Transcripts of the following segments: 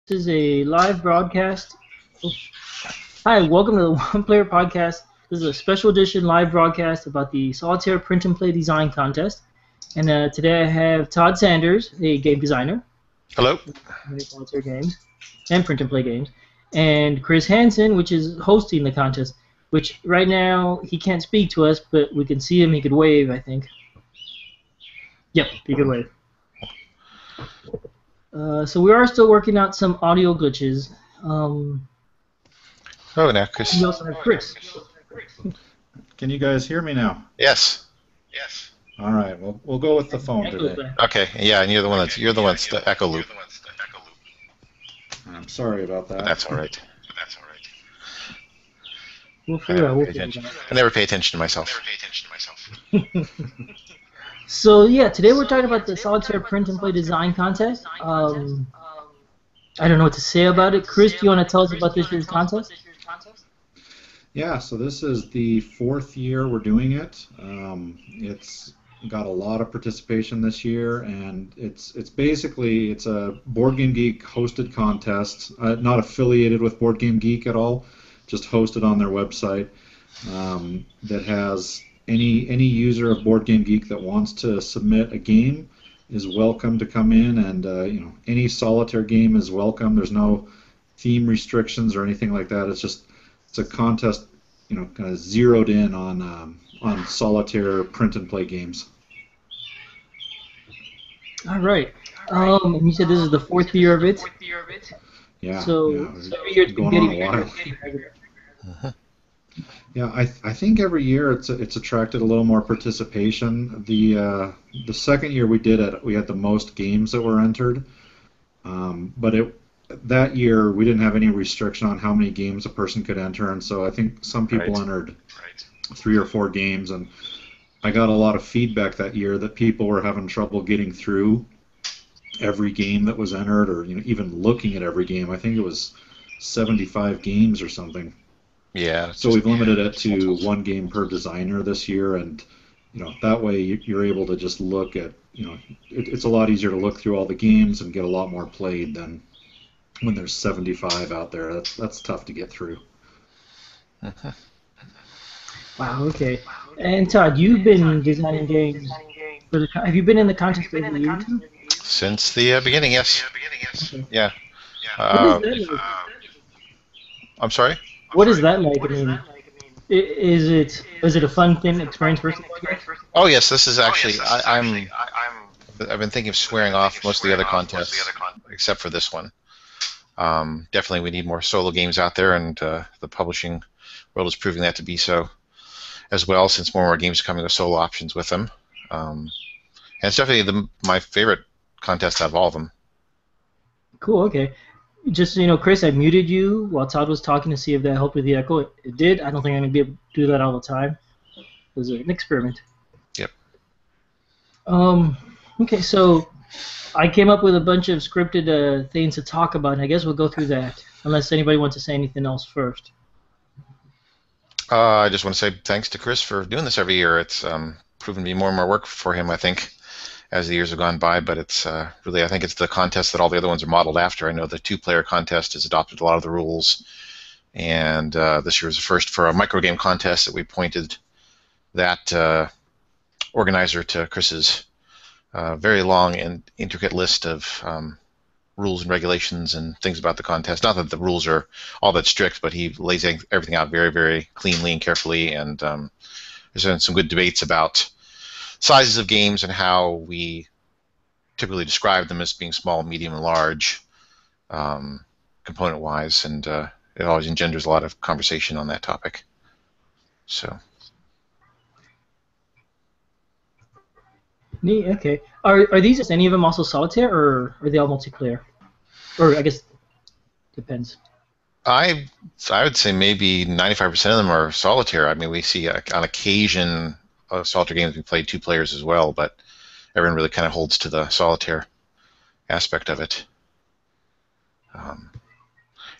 This is a live broadcast. Oh. Hi, welcome to the One Player Podcast. This is a special edition live broadcast about the Solitaire PnP Design Contest. And today I have Todd Sanders, a game designer. Hello. Solitaire games and PnP games. And Chris Hansen, which is hosting the contest, which right now he can't speak to us, but we can see him. He could wave, I think. Yep, he could wave. So we are still working out some audio glitches. Now, Chris. We also have Chris. Can you guys hear me now? Yes. All right. Well, we'll go with the phone today. Okay. Yeah, and you're the one that's the echo loop. I'm sorry about that. That's all right. We'll figure out. I never pay attention to myself. So yeah, today we're talking about the Solitaire PnP Design Contest. I don't know what to say about it. Chris, do you want to tell us about this year's contest? Yeah, so this is the 4th year we're doing it. It's got a lot of participation this year, and it's basically a Board Game Geek hosted contest, not affiliated with Board Game Geek at all, just hosted on their website. That has any user of Board Game Geek that wants to submit a game is welcome to come in, and any solitaire game is welcome. There's no theme restrictions or anything like that. It's a contest, kind of zeroed in on solitaire print and play games. All right. And you said this is the 4th year of it. Yeah. So every year it's been getting bigger. Yeah, I think every year it's attracted a little more participation. The second year we did it, we had the most games that were entered, but that year we didn't have any restriction on how many games a person could enter, and so I think some people entered 3 or 4 games, and I got a lot of feedback that year that people were having trouble getting through every game that was entered, or even looking at every game. I think it was 75 games or something. Yeah. So we've limited it to 1 game per designer this year, and that way you're able to just look at it's a lot easier to look through all the games and get a lot more played than when there's 75 out there. That's tough to get through. Wow. Okay. And Todd, you've been designing games. Have you been in the contest for the year? Since the beginning, yes. Okay. Yeah. I'm sorry. What is that like? I mean, is it a fun thing experience for you? Oh yes, this is actually. I've been thinking of swearing off most of the other contests, except for this one. Definitely, we need more solo games out there, and the publishing world is proving that to be so as well. Since more and more games are coming with solo options with them, and it's definitely my favorite contest out of all of them. Cool. Okay. Just so you know, Chris, I muted you while Todd was talking to see if that helped with the echo. It did. I don't think I'm going to be able to do that all the time. It was an experiment. Yep. Okay, so I came up with a bunch of scripted things to talk about, and I guess we'll go through that, unless anybody wants to say anything else first. I just want to say thanks to Chris for doing this every year. It's proven to be more and more work for him, I think, as the years have gone by, but it's really, I think it's the contest that all the other ones are modeled after. I know the 2-player contest has adopted a lot of the rules, and this year was the first for a microgame contest that we pointed that organizer to Chris's very long and intricate list of rules and regulations and things about the contest. Not that the rules are all that strict, but he lays everything out very, very cleanly and carefully, and there's been some good debates about sizes of games and how we typically describe them as being small, medium, and large, component-wise, and it always engenders a lot of conversation on that topic. So. Neat. Okay. Are these any of them also solitaire, or are they all multiplayer? Or I guess depends. I would say maybe 95% of them are solitaire. I mean, we see on occasion solitaire games we played 2 players as well, but everyone really kind of holds to the solitaire aspect of it. And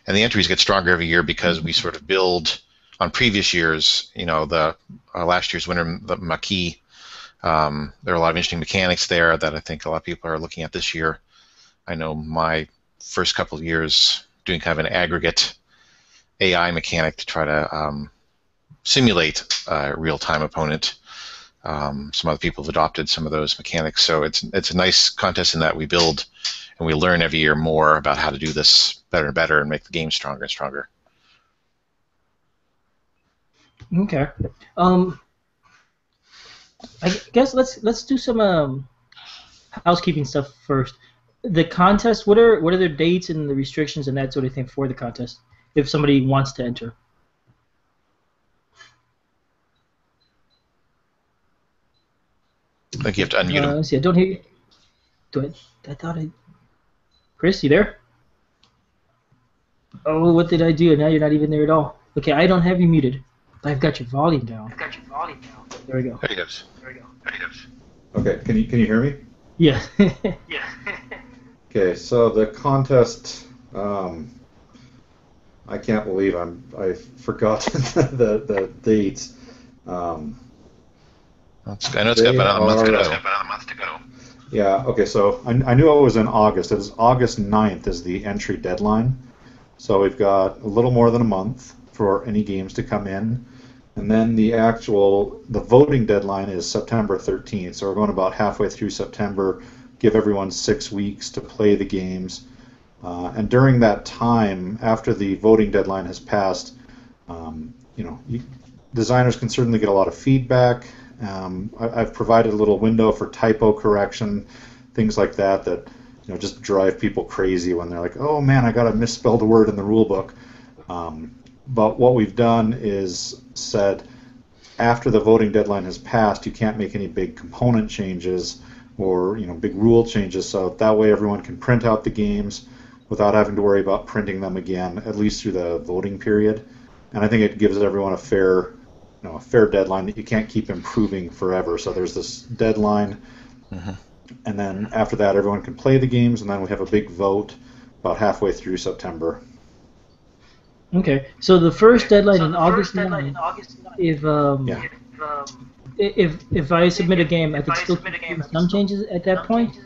the entries get stronger every year because we sort of build on previous years. The last year's winner, the Maquis. There are a lot of interesting mechanics there that I think a lot of people are looking at this year. I know my first couple of years doing kind of an aggregate AI mechanic to try to simulate a real-time opponent. Some other people have adopted some of those mechanics, so it's a nice contest in that we build and we learn every year more about how to do this better and better and make the game stronger and stronger. Okay. I guess let's do some housekeeping stuff first. The contest, what are the dates and the restrictions and that sort of thing for the contest if somebody wants to enter? I think you have to unmute him. Let's see, I don't hear you. I thought I... Chris, you there? Oh, what did I do? Now you're not even there at all. Okay, I don't have you muted. I've got your volume down. There we go. There he goes. Okay, can you hear me? Yeah. Okay, so the contest, I can't believe I forgot the dates. I know it's got about a month to go. Yeah, okay, so I knew it was in August. It was August 9th is the entry deadline. So we've got a little more than a month for any games to come in. And then the voting deadline is September 13th. So we're going about halfway through September, give everyone 6 weeks to play the games. And during that time, after the voting deadline has passed, designers can certainly get a lot of feedback. I've provided a little window for typo correction, things like that just drive people crazy when they're like, oh man, I got to misspell the word in the rule book. But what we've done is said after the voting deadline has passed, you can't make any big component changes or big rule changes. So that way everyone can print out the games without having to worry about printing them again, at least through the voting period. And I think it gives everyone a fair deadline that you can't keep improving forever. So there's this deadline, and then after that everyone can play the games, and then we have a big vote about halfway through September. Okay, so the first deadline in August 9th, if I submit a game, I could still make some changes at that point?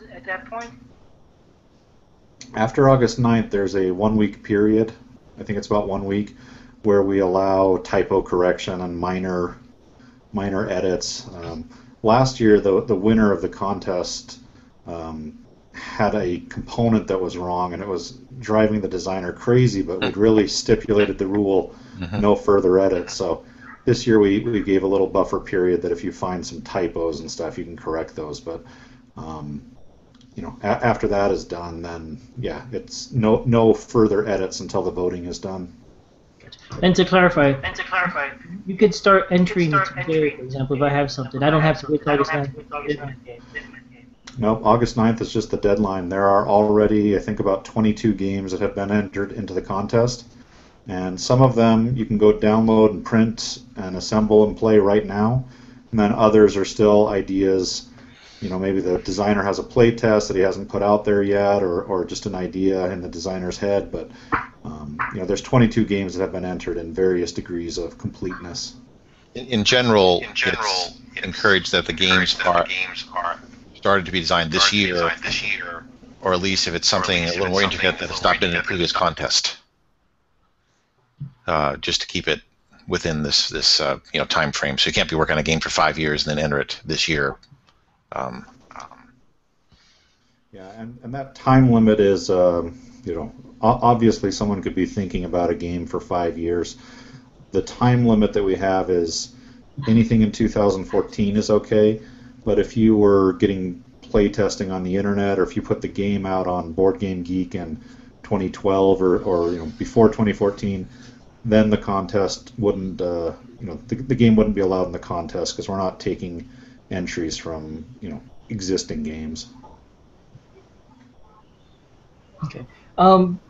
After August 9th, there's a 1 week period, I think it's about 1 week, where we allow typo correction and minor edits. Last year, the winner of the contest had a component that was wrong, and it was driving the designer crazy, but we'd really stipulated the rule, no further edits. So this year we gave a little buffer period that if you find some typos and stuff, you can correct those. But after that is done, then yeah, it's no further edits until the voting is done. And to clarify, you could start entering today, for example, if I have something. I don't have to wait till August 9th. Nope, August 9th is just the deadline. There are already, I think, about 22 games that have been entered into the contest. And some of them you can go download and print and assemble and play right now. And then others are still ideas. Maybe the designer has a play test that he hasn't put out there yet, or just an idea in the designer's head. But there's 22 games that have been entered in various degrees of completeness. In general, it's encouraged that the games are started to be designed this year, or at least if it's something a little more intricate that has not been in a previous contest, just to keep it within this time frame. So you can't be working on a game for 5 years and then enter it this year. Yeah, and that time limit is, obviously someone could be thinking about a game for 5 years. The time limit that we have is anything in 2014 is okay, but if you were getting play testing on the internet, or if you put the game out on Board Game Geek in 2012 or before 2014, then the contest wouldn't, the game wouldn't be allowed in the contest because we're not taking entries from existing games. Okay.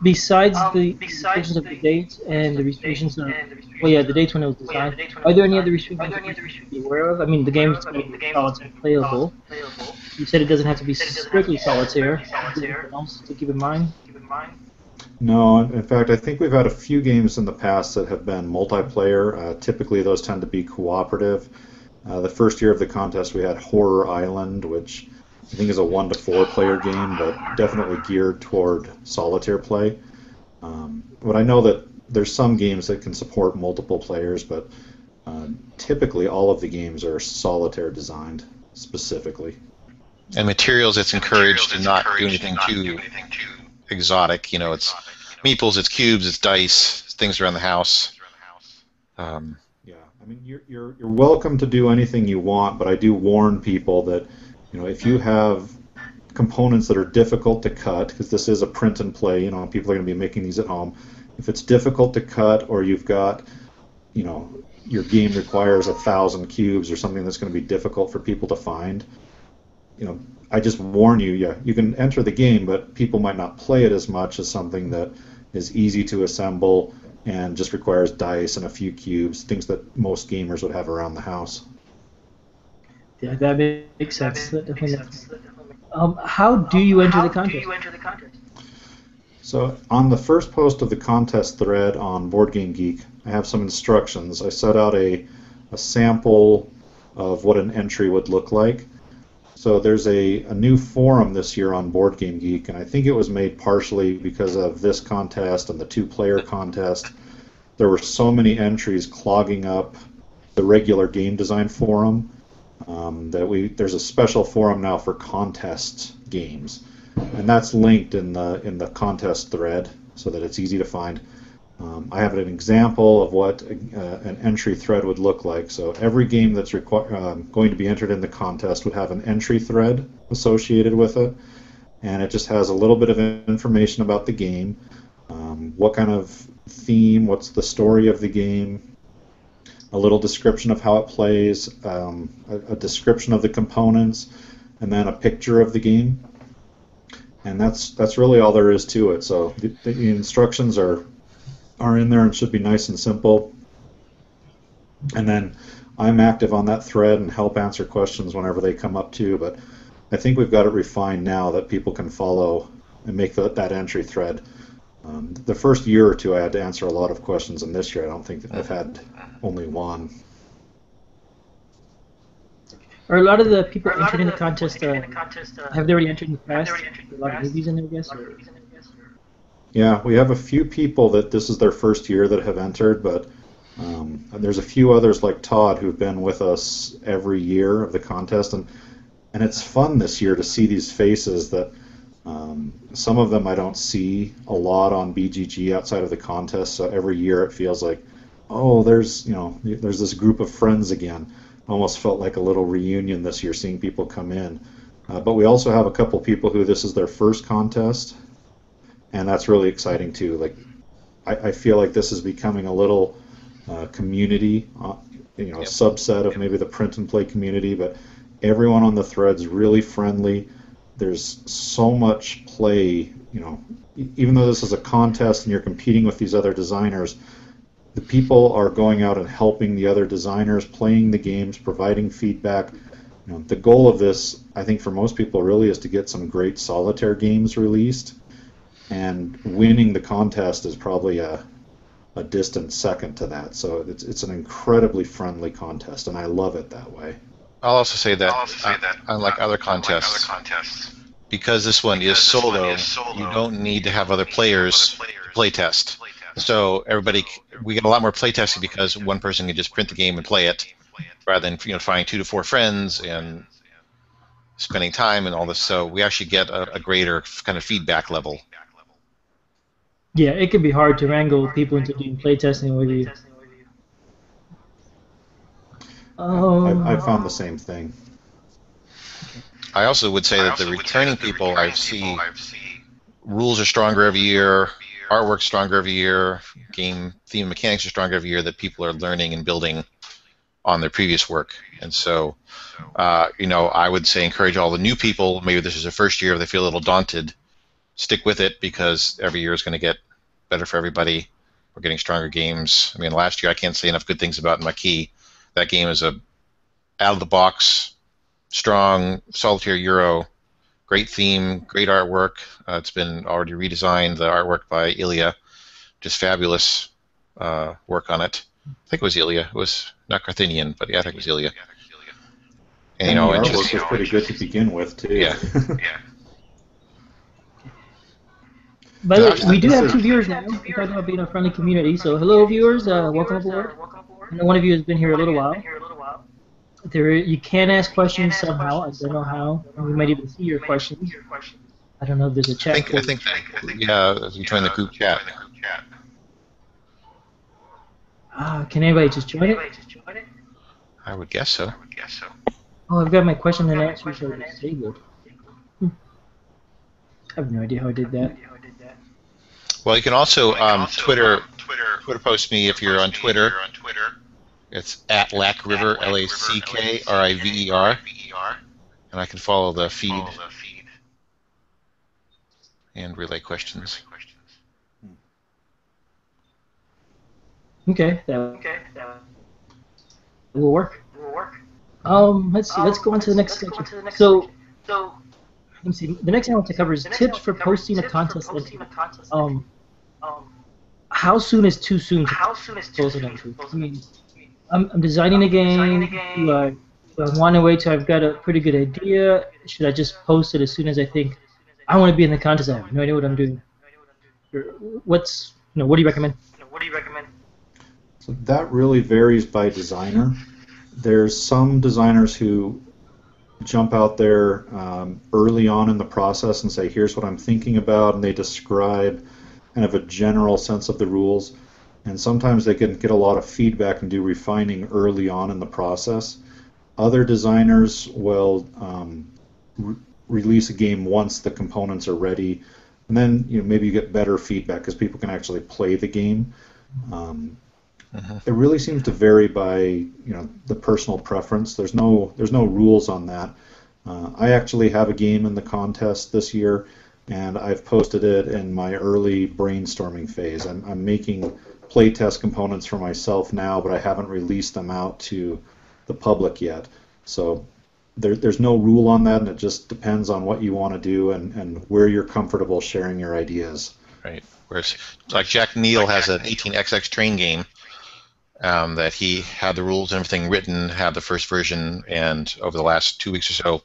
Besides the restrictions of the dates and the restrictions of, the dates when it was designed, are there any other restrictions that we should be aware of? I mean, the game is solitaire playable. You said it doesn't have to be strictly solitaire. Is there anything else to keep in mind? No, in fact, I think we've had a few games in the past that have been multiplayer. Typically, those tend to be cooperative. The first year of the contest, we had Horror Island, which I think is a 1 to 4 player game, but definitely geared toward solitaire play. But I know that there's some games that can support multiple players, but typically all of the games are solitaire designed specifically. And materials, it's encouraged to not do anything too exotic. You know, it's meeples, it's cubes, it's dice, it's things around the house. Yeah, I mean, you're welcome to do anything you want, but I do warn people that, you know, if you have components that are difficult to cut, because this is a print and play, you know, people are going to be making these at home. If it's difficult to cut, or you've got, you know, your game requires 1,000 cubes or something that's going to be difficult for people to find, you know, I just warn you, yeah, you can enter the game, but people might not play it as much as something that is easy to assemble and just requires dice and a few cubes, things that most gamers would have around the house. Yeah, that makes sense. That definitely makes sense. How do you enter the contest? So on the first post of the contest thread on BoardGameGeek, I have some instructions. I set out a sample of what an entry would look like. So there's a new forum this year on BoardGameGeek, and I think it was made partially because of this contest and the two-player contest. There were so many entries clogging up the regular game design forum that there's a special forum now for contest games, and that's linked in the contest thread so that it's easy to find. I have an example of what an entry thread would look like. So every game that's going to be entered in the contest would have an entry thread associated with it, and it just has a little bit of information about the game, what kind of theme, what's the story of the game, a little description of how it plays, a description of the components, and then a picture of the game. And that's really all there is to it. So the instructions are in there and should be nice and simple. And then I'm active on that thread and help answer questions whenever they come up too. But I think we've got it refined now that people can follow and make that entry thread. The first year or two I had to answer a lot of questions, and this year I don't think that I've had only one. Are a lot of the people entering in the contest, have they already entered in the past? A lot of newbies in there, I guess? Or? Yeah, we have a few people that this is their first year that have entered, but there's a few others like Todd who've been with us every year of the contest, and it's fun this year to see these faces that some of them I don't see a lot on BGG outside of the contest, so every year it feels like, oh, there's this group of friends again. Almost felt like a little reunion this year seeing people come in. But we also have a couple people who this is their first contest, and that's really exciting too. Like, I feel like this is becoming a little community, a subset of maybe the print and play community, but everyone on the thread's really friendly. There's so much play, even though this is a contest and you're competing with these other designers, the people are going out and helping the other designers, playing the games, providing feedback. The goal of this, I think for most people really is to get some great solitaire games released, and winning the contest is probably a distant second to that. So it's an incredibly friendly contest, and I love it that way. I'll also say that, unlike other contests, because this one is solo, you don't need to have other players to play test. So we get a lot more play testing because one person can just print the game and play it, rather than finding 2 to 4 friends and spending time and all this. So we actually get a greater kind of feedback level. Yeah, it can be hard to wrangle people into doing play testing with you. I found the same thing. I also would say that the returning people, I see rules are stronger every year, artwork's stronger every year, game theme mechanics are stronger every year, that people are learning and building on their previous work. And so, I would say encourage all the new people, maybe this is their first year, if they feel a little daunted, stick with it, because every year is going to get better for everybody. We're getting stronger games. I mean, last year I can't say enough good things about Maquis. That game is a out-of-the-box, strong, solitaire Euro, great theme, great artwork. It's been already redesigned, the artwork by Ilya. Just fabulous work on it. I think it was Ilya. It was not Carthenian, but yeah, I think it was Ilya. And And the it artwork just was pretty good to begin with too. yeah. By the way, Josh, we do this have is- two viewers now. We're talking about being a friendly community. So hello, viewers. Welcome aboard. I know one of you has been here a little while. You can ask questions somehow. I don't know how. We might even see your questions. I don't know if there's a I chat. think yeah, as you join the group chat. Can anybody just join it? I would guess so. Oh, I've got my question and answers are disabled. I have no idea how I did that. Well, you can also Twitter post me if you're on Twitter. It's at Lack River, LACKRIVER, and I can follow the feed and relay questions. Okay, that will work. Let's see. Let's go on to the next section. So, let me see. The next thing I want to cover is tips for posting a contest entry. How soon is too soon to post an entry? I mean, I'm designing a game. Do I want to wait till I've got a pretty good idea? Should I just post it as soon as I think I want to be in the contest? I have no idea what I'm doing. What do you recommend? So that really varies by designer. There's some designers who jump out there early on in the process and say, here's what I'm thinking about, and they describe kind of a general sense of the rules. And sometimes they can get a lot of feedback and do refining early on in the process. Other designers will release a game once the components are ready, and then maybe you get better feedback because people can actually play the game. It really seems to vary by the personal preference. There's no rules on that. I actually have a game in the contest this year, and I've posted it in my early brainstorming phase. I'm making playtest components for myself now, but I haven't released them out to the public yet. So there's no rule on that, and it just depends on what you want to do and where you're comfortable sharing your ideas. Right. Whereas, like Jack Neal has an 18xx train game that he had the rules and everything written, had the first version, and over the last 2 weeks or so,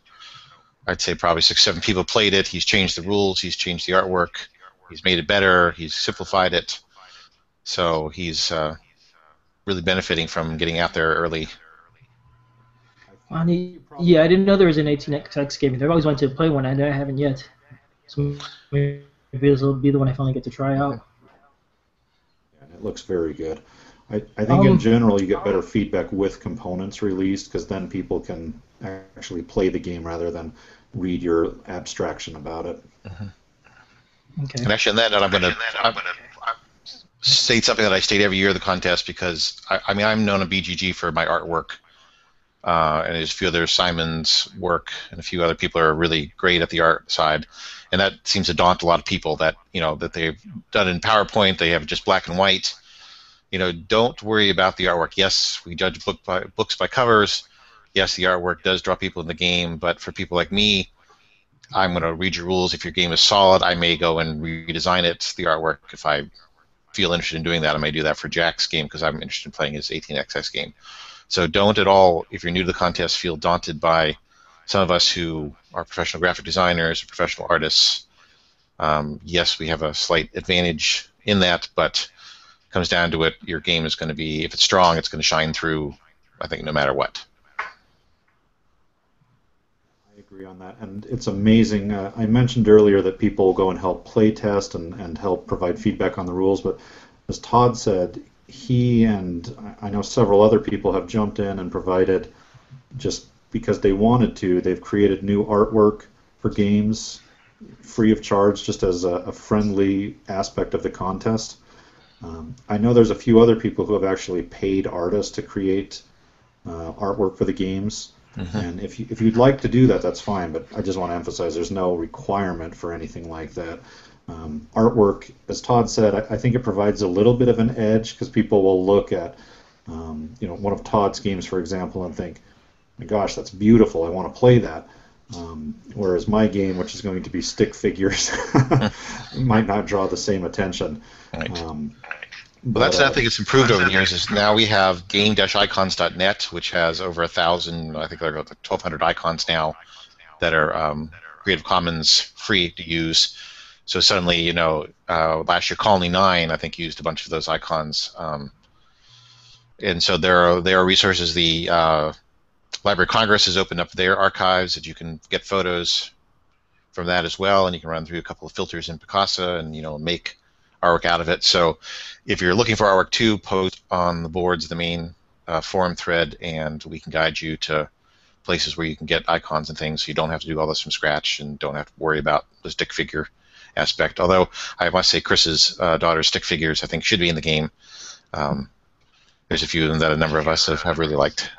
I'd say probably 6-7 people played it. He's changed the rules, he's changed the artwork, he's made it better, he's simplified it. So he's really benefiting from getting out there early. Yeah, I didn't know there was an 18xx game. I've always wanted to play one, and I haven't yet. So maybe this will be the one I finally get to try out. And it looks very good. I think in general you get better feedback with components released, because then people can actually play the game rather than read your abstraction about it. Okay. And actually, on that note, I'm going to state something that I state every year of the contest, because I'm known at BGG for my artwork, and there's a few other Simon's work, and a few other people are really great at the art side, and that seems to daunt a lot of people that that they've done in PowerPoint, they have just black and white. Don't worry about the artwork. Yes, we judge books by covers. Yes, the artwork does draw people in the game, but for people like me, I'm going to read your rules. If your game is solid, I may go and redesign it, the artwork. If I feel interested in doing that, I may do that for Jack's game because I'm interested in playing his 18xx game. So don't at all, if you're new to the contest, feel daunted by some of us who are professional graphic designers, professional artists. Yes, we have a slight advantage in that, but it comes down to it, your game is going to be, if it's strong, it's going to shine through, I think, no matter what. I agree on that, and it's amazing. I mentioned earlier that people will go and help play test and help provide feedback on the rules, but as Todd said, he and I know several other people have jumped in and provided, just because they wanted to, they've created new artwork for games free of charge, just as a friendly aspect of the contest. I know there's a few other people who have actually paid artists to create artwork for the games. And if you'd like to do that, that's fine, but I just want to emphasize there's no requirement for anything like that. Artwork, as Todd said, I think it provides a little bit of an edge, because people will look at one of Todd's games, for example, and think, my gosh, that's beautiful, I want to play that. Whereas my game, which is going to be stick figures, might not draw the same attention. Right. Well, that's I think it's improved over the years. Is now we have game-icons.net, which has over 1,000, I think there are like 1,200 icons now that are Creative Commons free to use. So suddenly, you know, last year Colony 9, I think, used a bunch of those icons. And so there are resources. The Library of Congress has opened up their archives that you can get photos from that as well, and you can run through a couple of filters in Picasa and, you know, make artwork out of it. So if you're looking for artwork too, post on the boards, the main forum thread, and we can guide you to places where you can get icons and things, so you don't have to do all this from scratch and don't have to worry about the stick figure aspect. Although I must say Chris's daughter's stick figures, I think, should be in the game. There's a few of them that a number of us have really liked.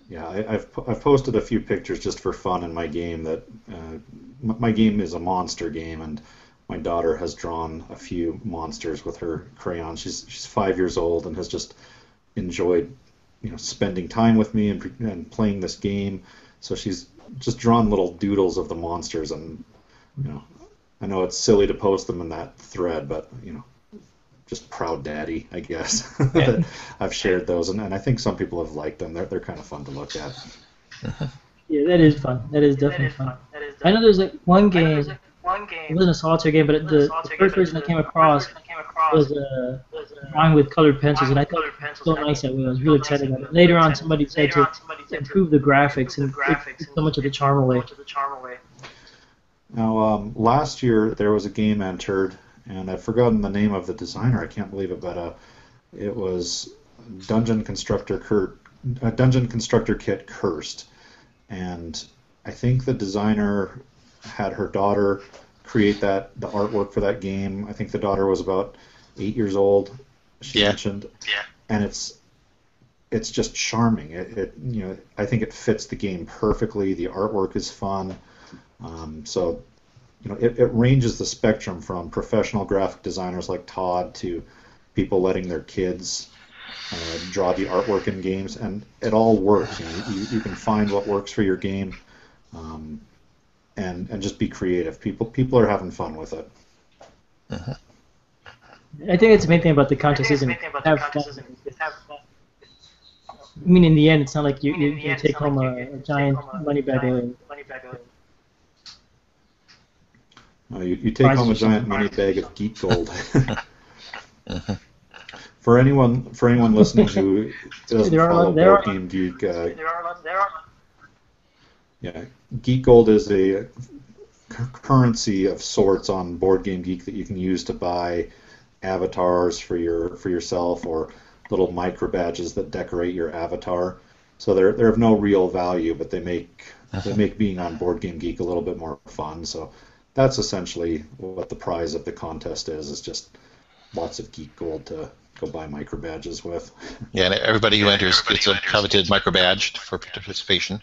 Yeah, I've posted a few pictures just for fun in my game. That my game is a monster game, and my daughter has drawn a few monsters with her crayon. She's 5 years old and has just enjoyed, you know, spending time with me and playing this game. So she's just drawn little doodles of the monsters, and, you know, I know it's silly to post them in that thread, but, you know, just proud daddy, I guess. That I've shared those, and I think some people have liked them. They're kind of fun to look at. Yeah, that is fun. That is definitely fun. I know there's like one game. It wasn't a solitaire game, but the first version I came across was drawing with colored pencils, and I thought it was so nice that way. I was really excited about it. Later on, somebody said to improve the graphics and take so much of the charm away. Now, last year there was a game entered, and I've forgotten the name of the designer. I can't believe it, but it was Dungeon Constructor Kit Cursed, and I think the designer had her daughter create the artwork for that game. I think the daughter was about 8 years old. She mentioned, and it's just charming. It you know, I think it fits the game perfectly. The artwork is fun. So, you know, it ranges the spectrum from professional graphic designers like Todd to people letting their kids draw the artwork in games, and it all works. You know, you can find what works for your game. And just be creative. People are having fun with it. Uh-huh. I think it's the main thing about the contest isn't have fun. I mean, in the end, it's not like you take home a giant money bag. You take home a giant money bag of geek gold. For anyone listening who doesn't follow Board Game Geek, yeah, Geek Gold is a currency of sorts on Board Game Geek that you can use to buy avatars for yourself, or little micro badges that decorate your avatar. So they're of no real value, but they make being on Board Game Geek a little bit more fun. So that's essentially what the prize of the contest is just lots of Geek Gold to go buy micro badges with. Yeah, and everybody who enters gets a coveted micro badge for participation.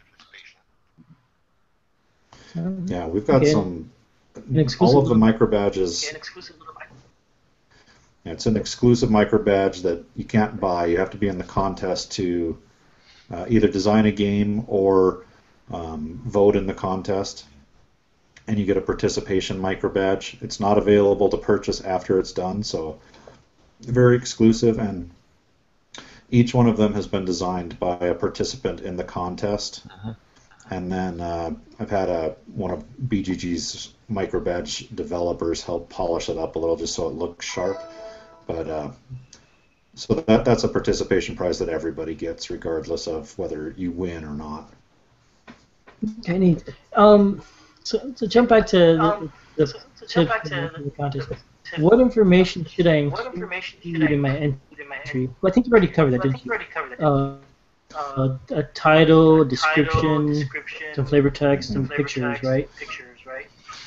Yeah, we've got some. All of the micro badges. Yeah, it's an exclusive micro badge that you can't buy. You have to be in the contest to either design a game or vote in the contest, and you get a participation micro badge. It's not available to purchase after it's done, so very exclusive. And each one of them has been designed by a participant in the contest. And then I've had one of BGG's micro badge developers help polish it up a little just so it looks sharp. But so that's a participation prize that everybody gets, regardless of whether you win or not. Okay, neat. So jump back to the contest. What information should I include in my entry? Well, I think you already covered that, didn't you? A title, description, some flavor text, some pictures, right?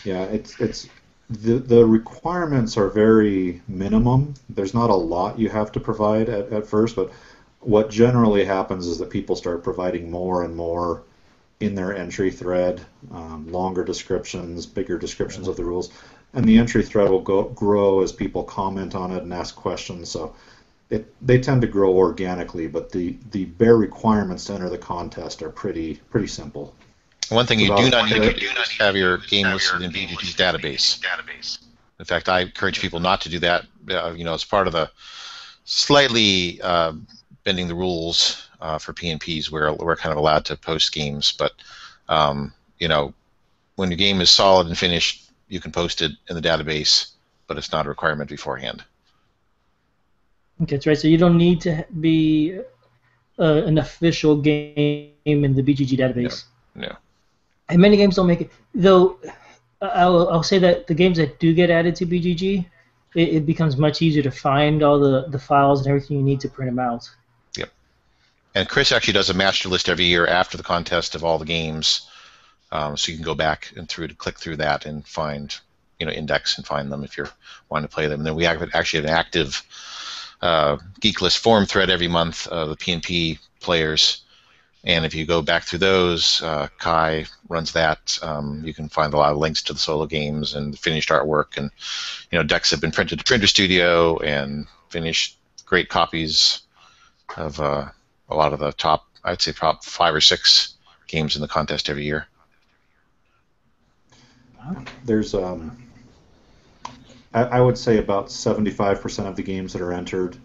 Yeah, it's the requirements are very minimum. There's not a lot you have to provide at first, but what generally happens is that people start providing more and more in their entry thread, longer descriptions, bigger descriptions of the rules, and the entry thread will grow as people comment on it and ask questions. So they tend to grow organically, but the bare requirements to enter the contest are pretty simple. One thing you do not need to do is have your game listed in BGG's database. In fact, I encourage people not to do that it's part of the slightly bending the rules for PnPs where we're kind of allowed to post games, but when your game is solid and finished, you can post it in the database, but it's not a requirement beforehand. Okay, that's right. So you don't need to be an official game in the BGG database. No. And many games don't make it. Though I'll say that the games that do get added to BGG, it becomes much easier to find all the files and everything you need to print them out. Yep. And Chris actually does a master list every year after the contest of all the games, so you can go back and click through that and find, index and find them if you're wanting to play them. And then we actually have an active Geek List forum thread every month of the PnP players, and if you go back through those, Kai runs that. You can find a lot of links to the solo games and finished artwork, and decks have been printed to Printer Studio and finished great copies of a lot of the top 5 or 6 games in the contest every year. There's I would say about 75% of the games that are entered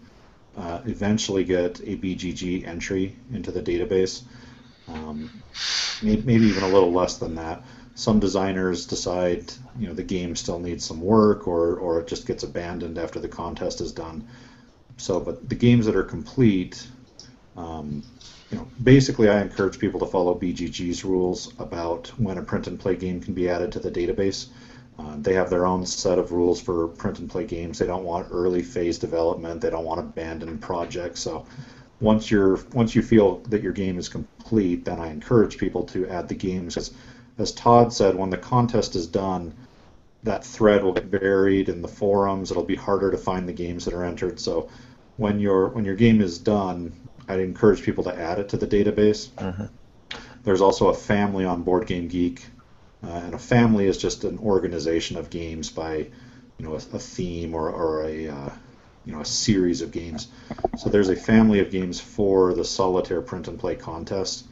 eventually get a BGG entry into the database. Maybe even a little less than that. Some designers decide the game still needs some work, or it just gets abandoned after the contest is done. So, but the games that are complete, basically I encourage people to follow BGG's rules about when a print and play game can be added to the database. They have their own set of rules for print and play games. They don't want early phase development. They don't want abandoned projects. So once you feel that your game is complete, then I encourage people to add the games. As Todd said, when the contest is done, that thread will get buried in the forums. It'll be harder to find the games that are entered. So when your game is done, I'd encourage people to add it to the database. Uh-huh. There's also a family on Board Game Geek. And a family is just an organization of games by, a theme or a series of games. So there's a family of games for the Solitaire Print and Play Contest,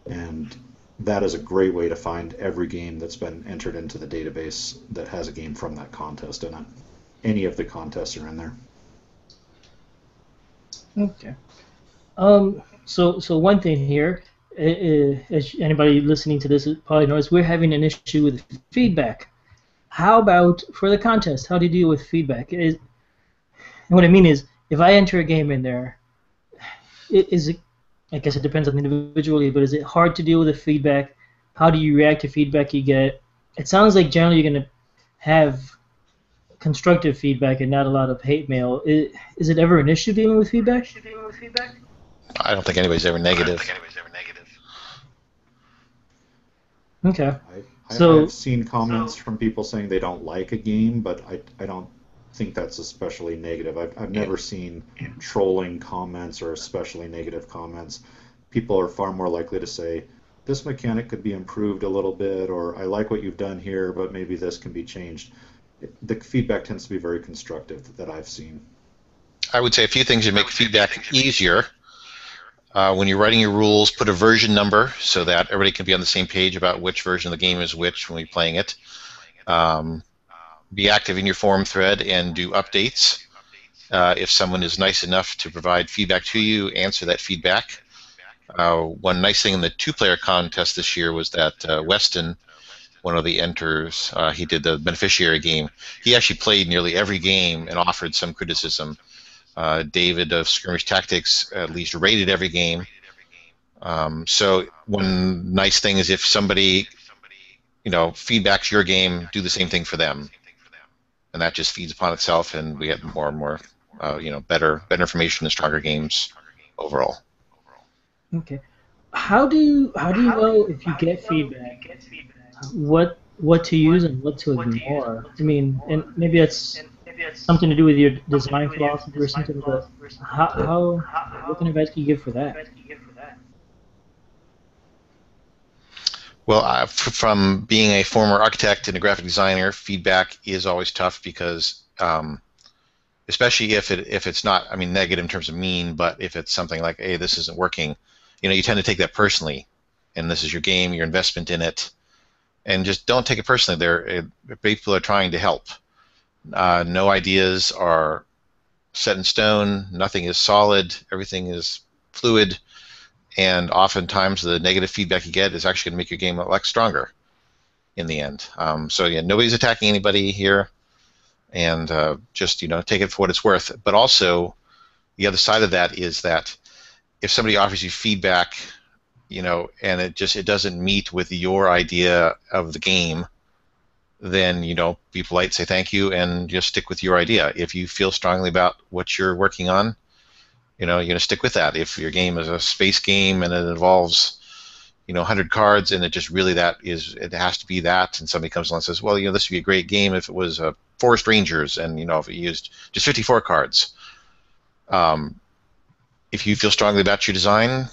and that is a great way to find every game that's been entered into the database that has a game from that contest in it. Any of the contests are in there. Okay. So one thing here. As anybody listening to this probably knows, we're having an issue with feedback. How about for the contest? How do you deal with feedback? And what I mean is, if I enter a game in there, is it? I guess it depends on the individual, but is it hard to deal with the feedback? How do you react to feedback you get? It sounds like generally you're going to have constructive feedback and not a lot of hate mail. Is it ever an issue dealing with feedback? I don't think anybody's ever negative. Okay. I've seen comments from people saying they don't like a game, but I don't think that's especially negative. I've never seen trolling comments or especially negative comments. People are far more likely to say, this mechanic could be improved a little bit, or I like what you've done here, but maybe this can be changed. The feedback tends to be very constructive that I've seen. I would say a few things that make feedback easier. When you're writing your rules, put a version number so that everybody can be on the same page about which version of the game is which when we're playing it. Be active in your forum thread and do updates. If someone is nice enough to provide feedback to you, answer that feedback. One nice thing in the 2-player contest this year was that Weston, one of the enters, he did the beneficiary game. He actually played nearly every game and offered some criticism. David of Skirmish Tactics at least rated every game. So one nice thing is if somebody, feedbacks your game, do the same thing for them, and that just feeds upon itself, and we get more and more, better information and stronger games overall. Okay. How do you know if you get feedback, what to use and what to ignore? I mean, and maybe that's something to do with your design philosophy or something, but what kind of advice do you give for that? Well, from being a former architect and a graphic designer, feedback is always tough because, especially if it's not, negative in terms of mean, but if it's something like, hey, this isn't working, you tend to take that personally, and this is your game, your investment in it, and just don't take it personally. People are trying to help. No ideas are set in stone. Nothing is solid. Everything is fluid. And oftentimes the negative feedback you get is actually going to make your game a lot stronger in the end. So yeah, nobody's attacking anybody here, and just take it for what it's worth. But also, the other side of that is that if somebody offers you feedback, and it doesn't meet with your idea of the game, then be polite, say thank you, and just stick with your idea. If you feel strongly about what you're working on, you're going to stick with that. If your game is a space game and it involves 100 cards, and it has to be that, and somebody comes along and says, well, this would be a great game if it was Forest Rangers, and if it used just 54 cards. If you feel strongly about your design,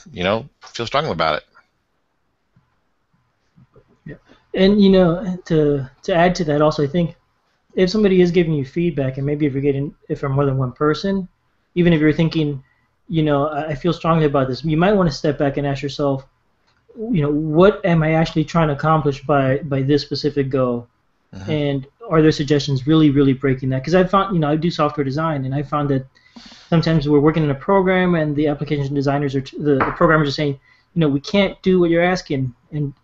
feel strongly about it. Yeah. And to add to that, also, I think if somebody is giving you feedback, and maybe if you're getting it from more than one person, even if you're thinking, I feel strongly about this, you might want to step back and ask yourself, what am I actually trying to accomplish by this specific goal? Mm-hmm. And are there suggestions really, really breaking that? Because I found, I do software design, and I found that sometimes we're working in a program, and the application designers the programmers are saying, we can't do what you're asking, and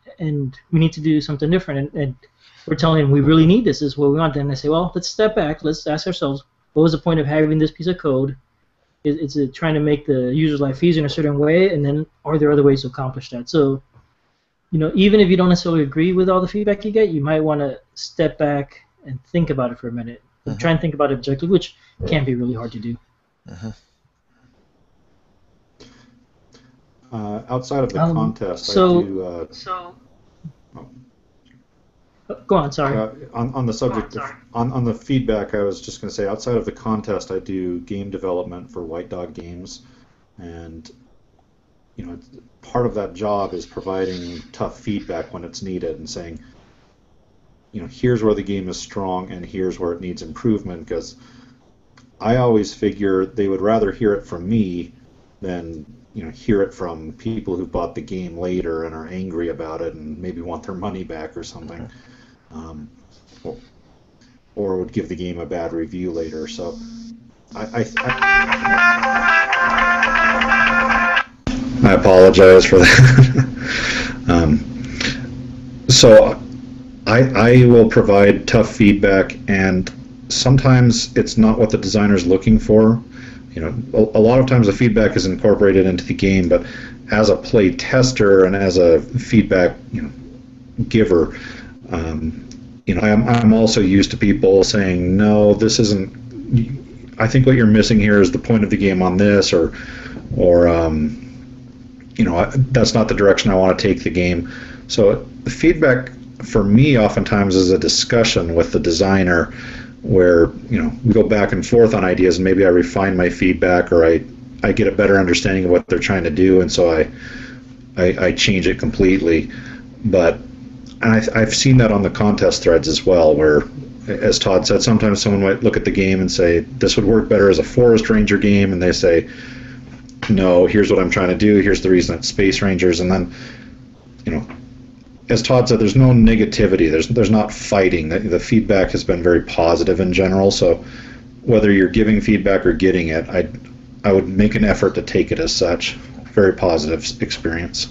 we need to do something different. And we're telling them we really need this. This is what we want. And they say, well, let's step back. Let's ask ourselves, what was the point of having this piece of code? It's trying to make the user's life easier in a certain way, and then are there other ways to accomplish that? So, even if you don't necessarily agree with all the feedback you get, you might want to step back and think about it for a minute. Mm-hmm. Try and think about it objectively, which can be really hard to do. Mm-hmm. Outside of the contest, I do. Go on, sorry. On the subject on the feedback, I was just going to say, outside of the contest, I do game development for White Dog Games, and part of that job is providing tough feedback when it's needed and saying, here's where the game is strong and here's where it needs improvement, because I always figure they would rather hear it from me than hear it from people who bought the game later and are angry about it and maybe want their money back or something, or would give the game a bad review later. So I apologize for that. So I will provide tough feedback, and sometimes it's not what the designer's looking for. A lot of times the feedback is incorporated into the game, but as a play tester and as a feedback giver, I'm also used to people saying, no, this isn't. I think what you're missing here is the point of the game on this, or that's not the direction I want to take the game. So the feedback for me oftentimes is a discussion with the designer, where we go back and forth on ideas, and maybe I refine my feedback, or I get a better understanding of what they're trying to do, and so I change it completely. But I've seen that on the contest threads as well, where, as Todd said, sometimes someone might look at the game and say, this would work better as a Forest Ranger game, and they say, no, here's what I'm trying to do, here's the reason it's Space Rangers. And then, as Todd said, there's no negativity, there's not fighting. The feedback has been very positive in general, so whether you're giving feedback or getting it, I would make an effort to take it as such. Very positive experience.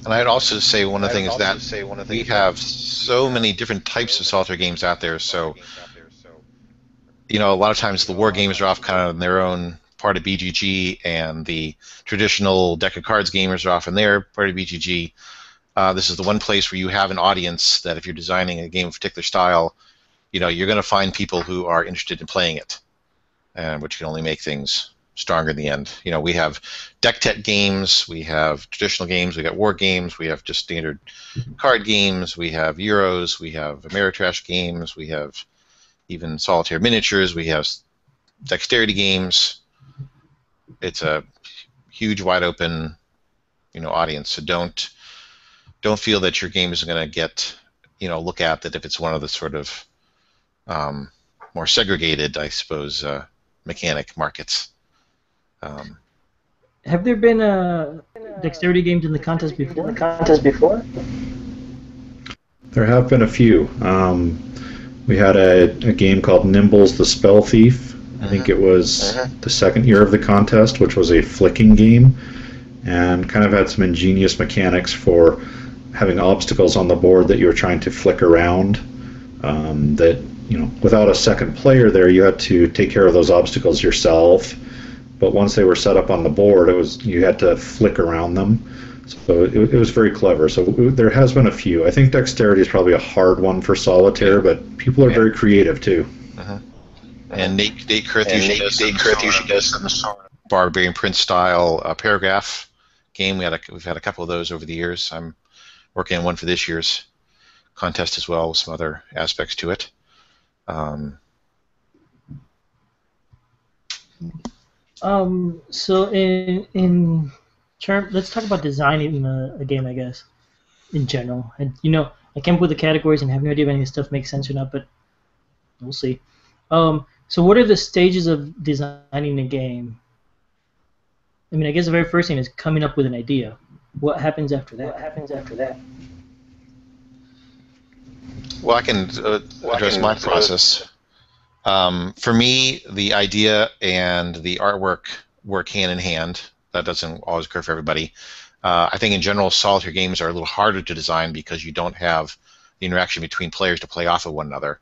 And I'd also say one of the things that we have so many different types of solitaire games out there, so a lot of times the war games are off kind of in their own part of BGG, and the traditional deck of cards gamers are off in their part of BGG. This is the one place where you have an audience that if you're designing a game of a particular style, you're going to find people who are interested in playing it, and which can only make things stronger in the end. We have deck tech games, we have traditional games, we got war games, we have just standard card games, we have Euros, we have Ameritrash games, we have even solitaire miniatures, we have dexterity games. It's a huge, wide open, audience. So don't feel that your game is going to get, look at that if it's one of the sort of more segregated, I suppose, mechanic markets. Have there been dexterity games in the contest before? There have been a few. We had a game called Nimbles the Spell Thief, I think it was the second year of the contest, which was a flicking game, and kind of had some ingenious mechanics for having obstacles on the board that you were trying to flick around. That, you know, without a second player there, you had to take care of those obstacles yourself. But once they were set up on the board, you had to flick around them. So it was very clever. So there has been a few. I think dexterity is probably a hard one for Solitaire, but people are very creative too. And Nate Kurth usually does some sort of Barbarian Prince style paragraph game. We've had a couple of those over the years. I'm working on one for this year's contest as well, with some other aspects to it. So in term, let's talk about designing a game, I guess, in general. And you know, I came up with the categories and have no idea if any of this stuff makes sense or not, but we'll see. So what are the stages of designing a game? I mean, I guess the very first thing is coming up with an idea. What happens after that? Well, I can address my process. For me, the idea and the artwork work hand in hand. That doesn't always occur for everybody. I think in general, solitaire games are a little harder to design because you don't have the interaction between players to play off of one another.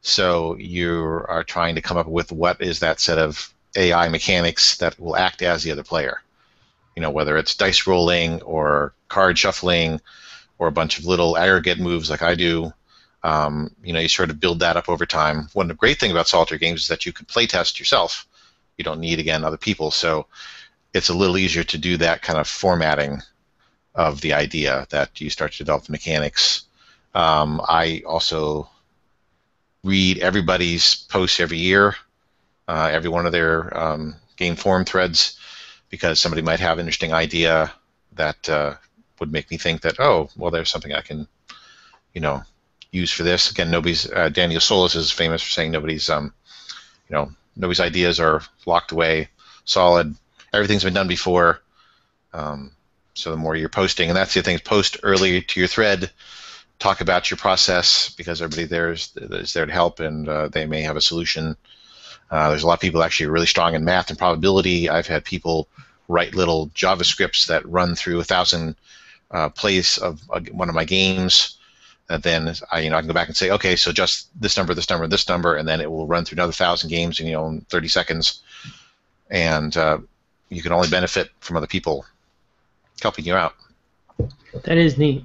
So you are trying to come up with what is that set of AI mechanics that will act as the other player. You know, whether it's dice rolling or card shuffling or a bunch of little aggregate moves like I do. You know, you sort of build that up over time. One of the great thing about solitaire games is that you can play test yourself. You don't need, again, other people. So it's a little easier to do that kind of formatting of the idea that you start to develop the mechanics. I also read everybody's posts every year, every one of their game forum threads, because somebody might have an interesting idea that would make me think that, oh, well, there's something I can, you know, use for this. Again, Daniel Solis is famous for saying nobody's ideas are locked away, solid. Everything's been done before. So the more you're posting, and that's the thing, post early to your thread, talk about your process, because everybody there is there to help, and they may have a solution. There's a lot of people actually really strong in math and probability. I've had people write little JavaScripts that run through 1,000 plays of one of my games. And then I can go back and say, okay, so just this number, this number, this number, and then it will run through another 1,000 games in 30 seconds. And you can only benefit from other people helping you out. That is neat.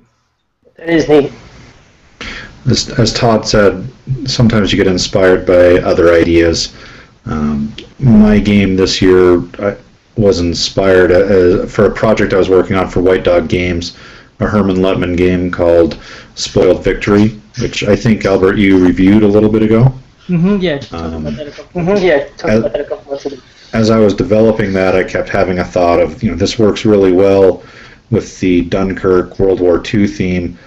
As Todd said, sometimes you get inspired by other ideas. My game this year was inspired for a project I was working on for White Dog Games, a Herman Lettman game called Spoiled Victory, which I think, Albert, you reviewed a little bit ago. Yeah, talked about that a couple months ago. As I was developing that, I kept having a thought of, this works really well with the Dunkirk World War II theme,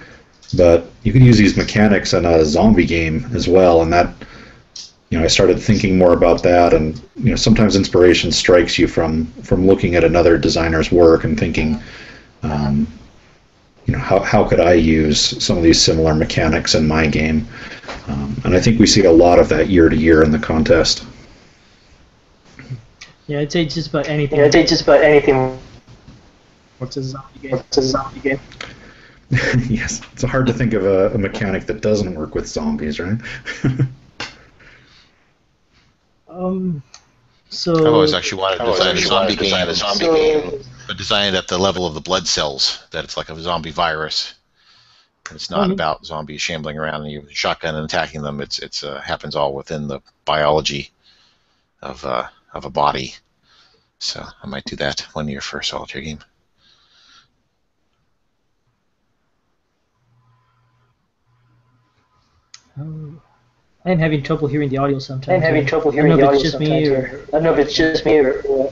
but you could use these mechanics in a zombie game as well, and that, I started thinking more about that, and sometimes inspiration strikes you from looking at another designer's work and thinking, how could I use some of these similar mechanics in my game? And I think we see a lot of that year to year in the contest. Yeah, I'd say just about anything. What's a zombie game? Yes, it's hard to think of a mechanic that doesn't work with zombies, right? I've always actually wanted to design a zombie game, but design it at the level of the blood cells, that it's like a zombie virus. It's not about zombies shambling around and you shotgun and attacking them. It's happens all within the biology of a body. So I might do that one year for a solitaire game. I am having trouble hearing the audio sometimes. I don't know if it's just me or...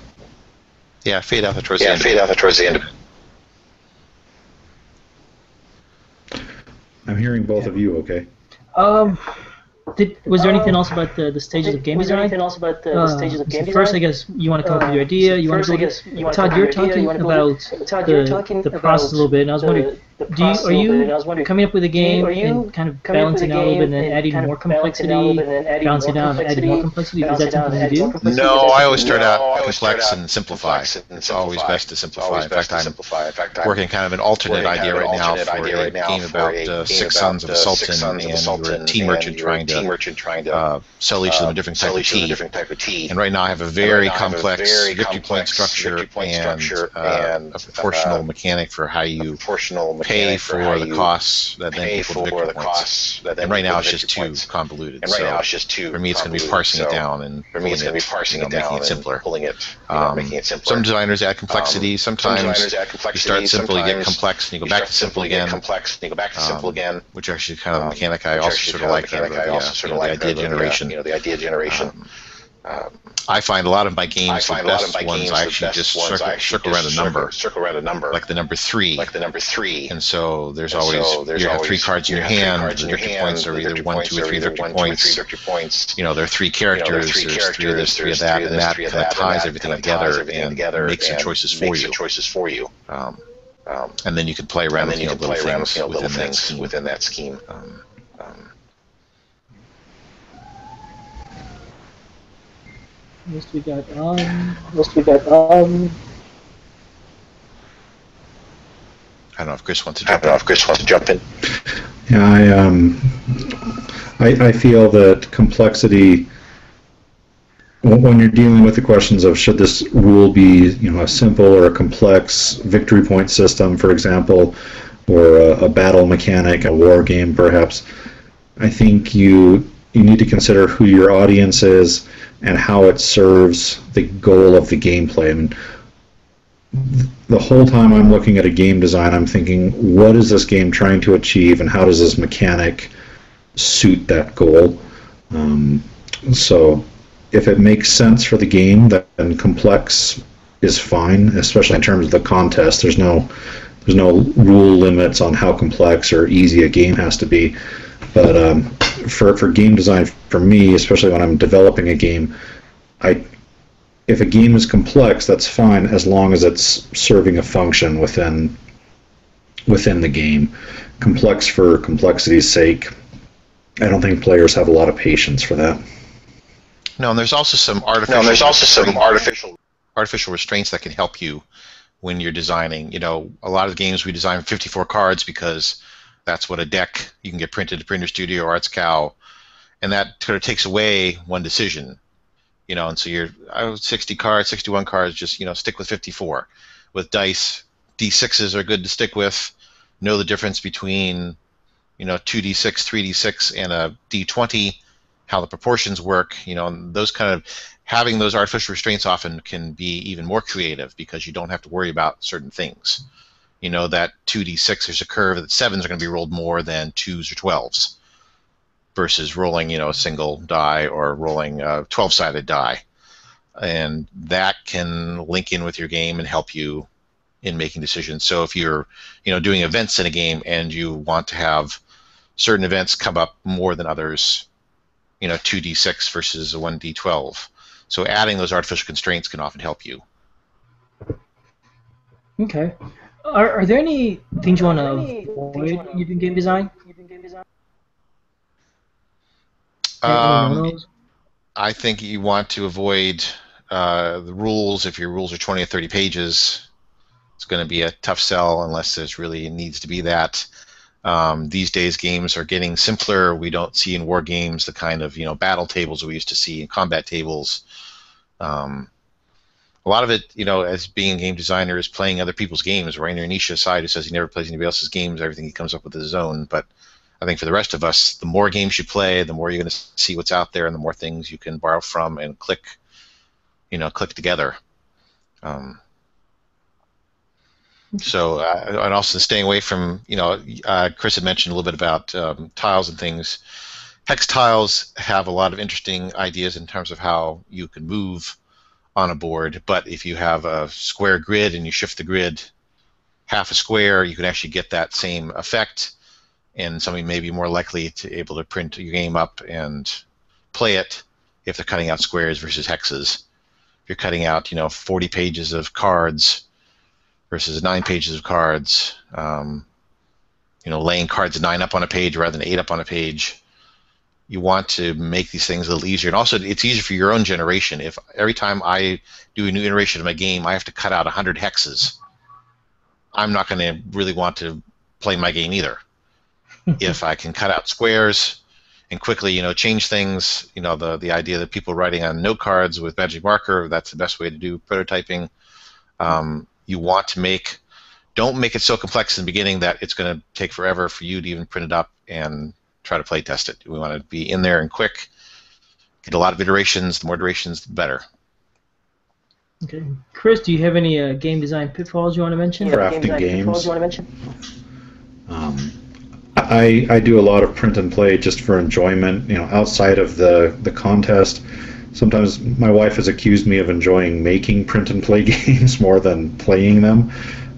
Yeah, fade out towards the end of it. I'm hearing both of you, okay? Was there anything else about the stages of game design? First, I guess you want to come up with your idea. You want to build it. Todd, you're talking about the process a little bit, and I was wondering, are you coming up with a game and kind of balancing out a little bit and then adding more complexity, balancing it out and adding more complexity? Is that something you do? No, I always start out complex and simplify. It's always best to simplify. In fact, I'm working kind of an alternate idea right now for a game about 6 sons of a sultan, and you're a tea merchant trying to sell each of them a different type of tea. And right now I have a very complex victory point structure and a proportional mechanic for how you pay for the costs that then equal the victory points. And right now it's just too convoluted. So for me it's going to be parsing it down and making it simpler. Some designers add complexity. Sometimes you start simple, you get complex, and you go back to simple again. Which actually kind of the mechanic I also sort of like, the idea generation. I find a lot of my games, the best ones, I actually just circle around a number, like the number 3. And so there's always, you have 3 cards in your hand, the victory points are either 1, 2, or 3 victory points. You know, there are 3 characters, there's 3 of this, 3 of that, and that kind of ties everything together and makes some choices for you. And then you can play around with little things within that scheme. Next we got I don't know if Chris wants to jump in. Yeah, I feel that complexity, when you're dealing with the questions of should this rule be, a simple or a complex victory point system, for example, or a battle mechanic, a war game perhaps, I think you need to consider who your audience is and how it serves the goal of the gameplay. I mean, the whole time I'm looking at a game design, I'm thinking, what is this game trying to achieve, and how does this mechanic suit that goal? So if it makes sense for the game, then complex is fine, especially in terms of the contest. There's no rule limits on how complex or easy a game has to be. But for game design, for me, especially when I'm developing a game, if a game is complex, that's fine as long as it's serving a function within the game. Complex for complexity's sake, I don't think players have a lot of patience for that. No, and there's also some artificial restraints that can help you when you're designing. A lot of games we design 54 cards because that's what a deck you can get printed at Printer Studio or Arts Cow, and that sort of takes away one decision. And so you're 60 cards, 61 cards, just stick with 54. With dice, D6s are good to stick with. Know the difference between 2d6, 3d6, and a d20, how the proportions work. And those kind of having those artificial restraints often can be even more creative because you don't have to worry about certain things. That 2d6, there's a curve that 7s are going to be rolled more than 2s or 12s versus rolling, a single die or rolling a 12-sided die. And that can link in with your game and help you in making decisions. So if you're, doing events in a game and you want to have certain events come up more than others, 2d6 versus a 1d12. So adding those artificial constraints can often help you. Okay. Are there any things you want to avoid using game design? I think you want to avoid the rules. If your rules are 20 or 30 pages, it's going to be a tough sell unless there's really needs to be that. These days, games are getting simpler. We don't see in war games the kind of battle tables we used to see in combat tables. A lot of it, as being a game designer, is playing other people's games. Rainer Nietzsche aside, who says he never plays anybody else's games, everything he comes up with is his own. But I think for the rest of us, the more games you play, the more you're going to see what's out there, and the more things you can borrow from and click together. So, and also staying away from, Chris had mentioned a little bit about tiles and things. Hex tiles have a lot of interesting ideas in terms of how you can move on a board, but if you have a square grid and you shift the grid half a square, you can actually get that same effect. and somebody may be more likely to able to print your game up and play it if they're cutting out squares versus hexes. If you're cutting out, 40 pages of cards versus 9 pages of cards, laying cards 9 up on a page rather than 8 up on a page. You want to make these things a little easier. And also, it's easier for your own generation. If every time I do a new iteration of my game, I have to cut out 100 hexes, I'm not going to really want to play my game either. If I can cut out squares and quickly, change things, the idea that people writing on note cards with magic marker, that's the best way to do prototyping. You want to don't make it so complex in the beginning that it's going to take forever for you to even print it up and try to play test it. We want to be in there and quick, get a lot of iterations. The more iterations, the better. Okay. Chris, do you have any game design pitfalls you want to mention? Crafting games. I do a lot of print and play just for enjoyment, outside of the contest. Sometimes my wife has accused me of enjoying making print and play games more than playing them,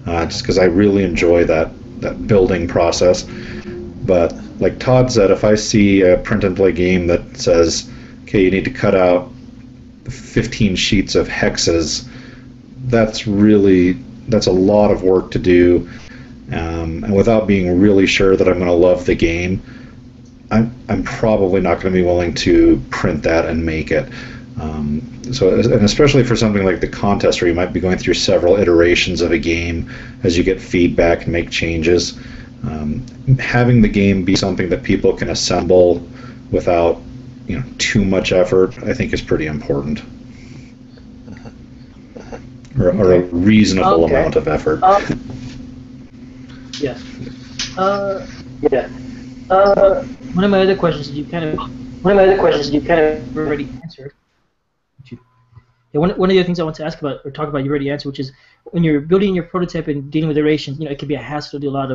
just because I really enjoy that building process. But like Todd said, if I see a print and play game that says, okay, you need to cut out 15 sheets of hexes, that's a lot of work to do. And without being really sure that I'm going to love the game, I'm probably not going to be willing to print that and make it. And especially for something like the contest, where you might be going through several iterations of a game as you get feedback and make changes, having the game be something that people can assemble without too much effort, I think is pretty important. Or a reasonable amount of effort. Yeah. One of my other questions you kind of already answered. Yeah, one of the other things I want to ask about or talk about you already answered, which is when you're building your prototype and dealing with iterations, it can be a hassle to do a lot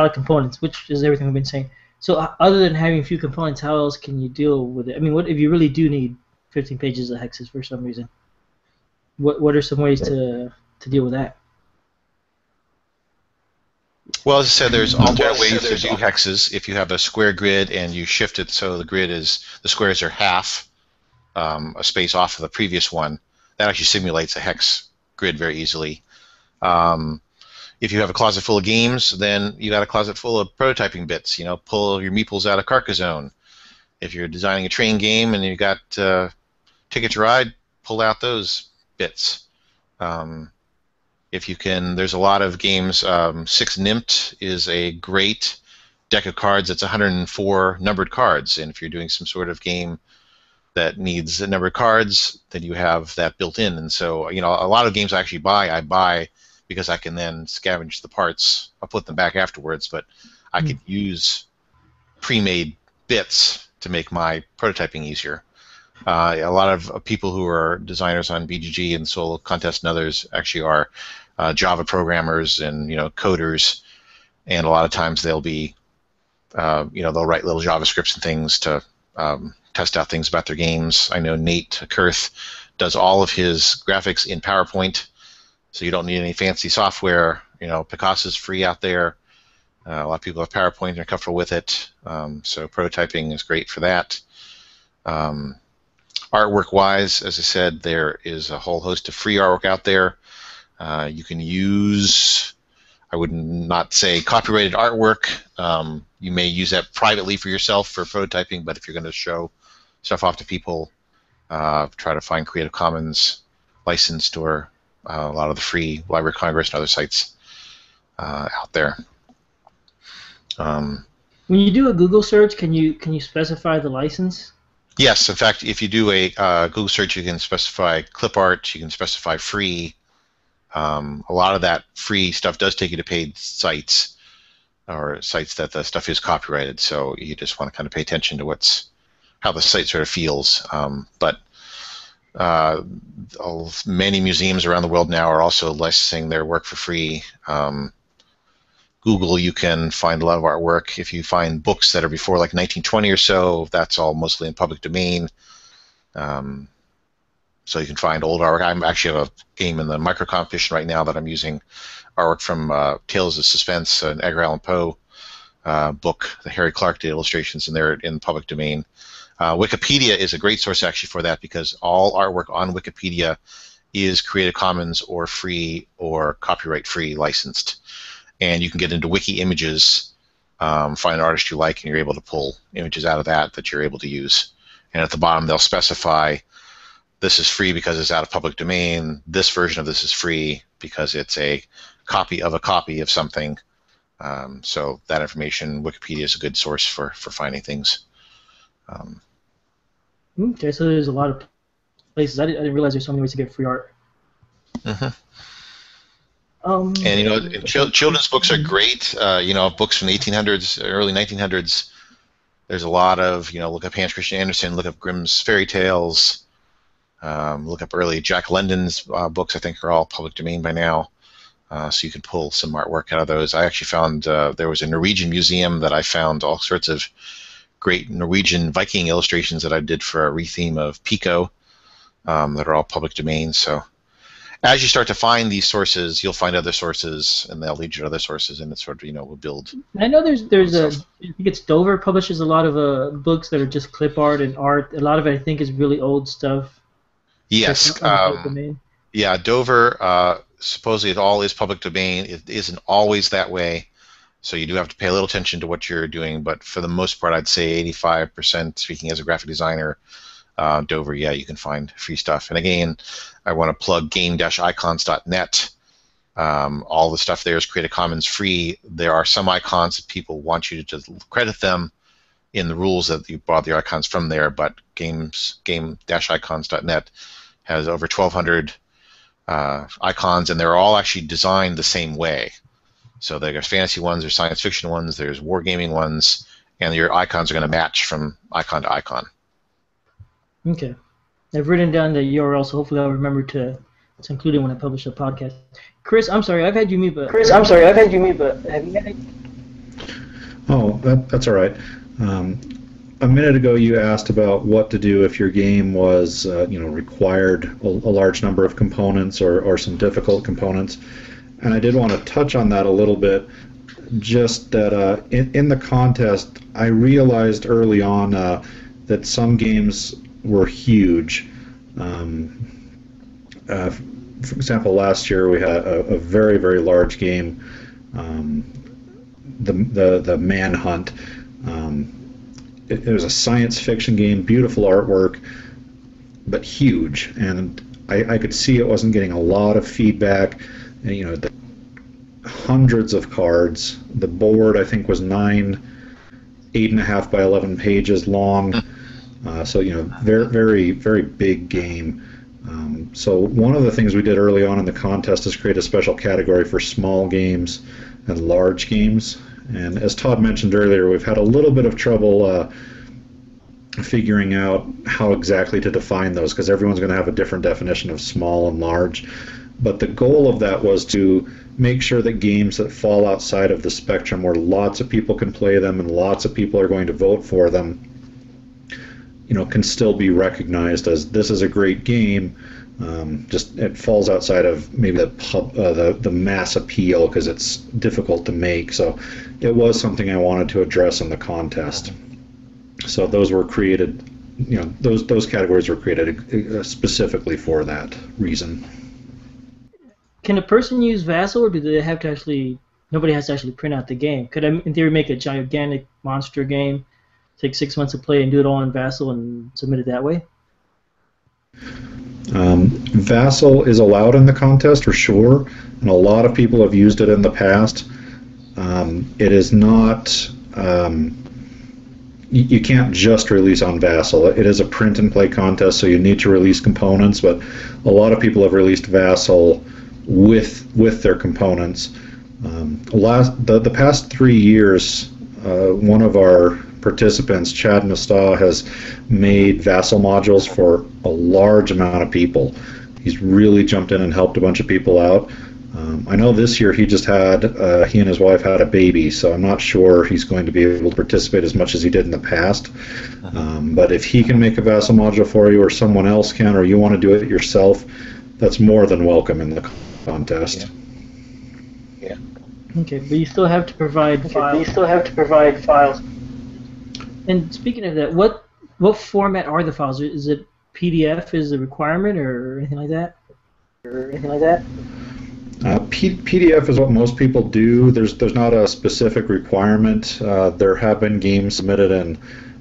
of components, which is everything we've been saying. So other than having a few components, how else can you deal with it? I mean, what if you really do need 15 pages of hexes for some reason? What are some ways to deal with that? Well, as I said, there's alternate ways to do hexes. If you have a square grid and you shift it so the squares are half a space off of the previous one, that actually simulates a hex grid very easily. If you have a closet full of games, then you got a closet full of prototyping bits. Pull your meeples out of Carcassonne. If you're designing a train game and you got Ticket to Ride, pull out those bits. If you can, there's a lot of games. 6 Nimmt is a great deck of cards. It's 104 numbered cards, and if you're doing some sort of game that needs a number of cards, then you have that built in. And so, a lot of games I actually buy because I can then scavenge the parts. I'll put them back afterwards, but I could use pre-made bits to make my prototyping easier. A lot of people who are designers on BGG and Solo Contest and others actually are Java programmers and coders, and a lot of times they'll be they'll write little JavaScripts and things to test out things about their games. I know Nate Kurth does all of his graphics in PowerPoint, so you don't need any fancy software. Picasso's free out there. A lot of people have PowerPoint and are comfortable with it, so prototyping is great for that. Artwork-wise, as I said, there is a whole host of free artwork out there. You can use, I would not say copyrighted artwork. You may use that privately for yourself for prototyping, but if you're going to show stuff off to people, try to find Creative Commons licensed or a lot of the free Library of Congress and other sites out there. When you do a Google search, can you specify the license? Yes, in fact, if you do a Google search, you can specify clip art, you can specify free. A lot of that free stuff does take you to paid sites, or sites that the stuff is copyrighted, so you just want to kind of pay attention to how the site sort of feels. But many museums around the world now are also licensing their work for free. Google, you can find a lot of artwork. If you find books that are before like 1920 or so, that's all mostly in public domain. So you can find old artwork. I actually have a game in the micro competition right now that I'm using artwork from Tales of Suspense and Edgar Allan Poe book that Harry Clark did illustrations, and they're in the public domain. Wikipedia is a great source actually for that, because all artwork on Wikipedia is Creative Commons or free or copyright free licensed. And you can get into wiki images, find an artist you like, and you're able to pull images out of that you're able to use. And at the bottom they'll specify this is free because it's out of public domain, this version of this is free because it's a copy of something. So that information, Wikipedia is a good source for finding things. Okay, so there's a lot of places. I didn't realize there's so many ways to get free art. Mm-hmm. And children's books are great. Books from the 1800s, early 1900s. There's a lot of, look up Hans Christian Andersen, look up Grimm's fairy tales, look up early Jack London's books. I think are all public domain by now, so you can pull some artwork out of those. I actually found there was a Norwegian museum that I found all sorts of great Norwegian Viking illustrations that I did for a retheme of Pico that are all public domain. So as you start to find these sources, you'll find other sources, and they'll lead you to other sources, and it sort of will build. I know there's I think it's Dover publishes a lot of books that are just clip art and art. A lot of it I think is really old stuff. Yes. Yeah, Dover. Supposedly it all is public domain. It isn't always that way, so you do have to pay a little attention to what you're doing. But for the most part, I'd say 85%. Speaking as a graphic designer. Dover, yeah, you can find free stuff. And again, I want to plug game-icons.net. All the stuff there is Creative Commons free. There are some icons that people want you to just credit them in the rules that you bought the icons from there, but game-icons.net has over 1,200 icons, and they're all actually designed the same way. So there's fantasy ones, there's science fiction ones, there's wargaming ones, and your icons are going to match from icon to icon. Okay. I've written down the URL, so hopefully I'll remember to include it when I publish the podcast. Chris, I'm sorry, I've had you mute, but have you had it? Oh, that's all right. A minute ago, you asked about what to do if your game was, required a large number of components or some difficult components, and I did want to touch on that a little bit. Just that in the contest, I realized early on that some games were huge. For example, last year we had a very, very large game, the Manhunt. It was a science fiction game, beautiful artwork, but huge. And I could see it wasn't getting a lot of feedback. And, hundreds of cards. The board, I think, was 8.5 by 11 pages long. So very, very, very big game. So one of the things we did early on in the contest is create a special category for small games and large games. And as Todd mentioned earlier, we've had a little bit of trouble figuring out how exactly to define those, because everyone's going to have a different definition of small and large. But the goal of that was to make sure that games that fall outside of the spectrum, where lots of people can play them and lots of people are going to vote for them, can still be recognized as this is a great game. Just it falls outside of maybe the mass appeal because it's difficult to make. So it was something I wanted to address in the contest. So those were created, those categories were created specifically for that reason. Can a person use Vassal, or do they have to actually? Nobody has to actually print out the game. Could I, in theory, make a gigantic monster game? Take 6 months to play and do it all in Vassal and submit it that way? Vassal is allowed in the contest for sure, and a lot of people have used it in the past. It is not, you can't just release on Vassal. It is a print and play contest, so you need to release components, but a lot of people have released Vassal with their components. The past 3 years, one of our participants, Chad Masta, has made Vassal modules for a large amount of people. He's really jumped in and helped a bunch of people out. I know this year he and his wife had a baby, so I'm not sure he's going to be able to participate as much as he did in the past. But if he can make a Vassal module for you, or someone else can, or you want to do it yourself, that's more than welcome in the contest. Yeah. Okay, but you still have to provide files. And speaking of that, what format are the files? Is it PDF is a requirement or anything like that? PDF is what most people do. There's not a specific requirement. There have been games submitted in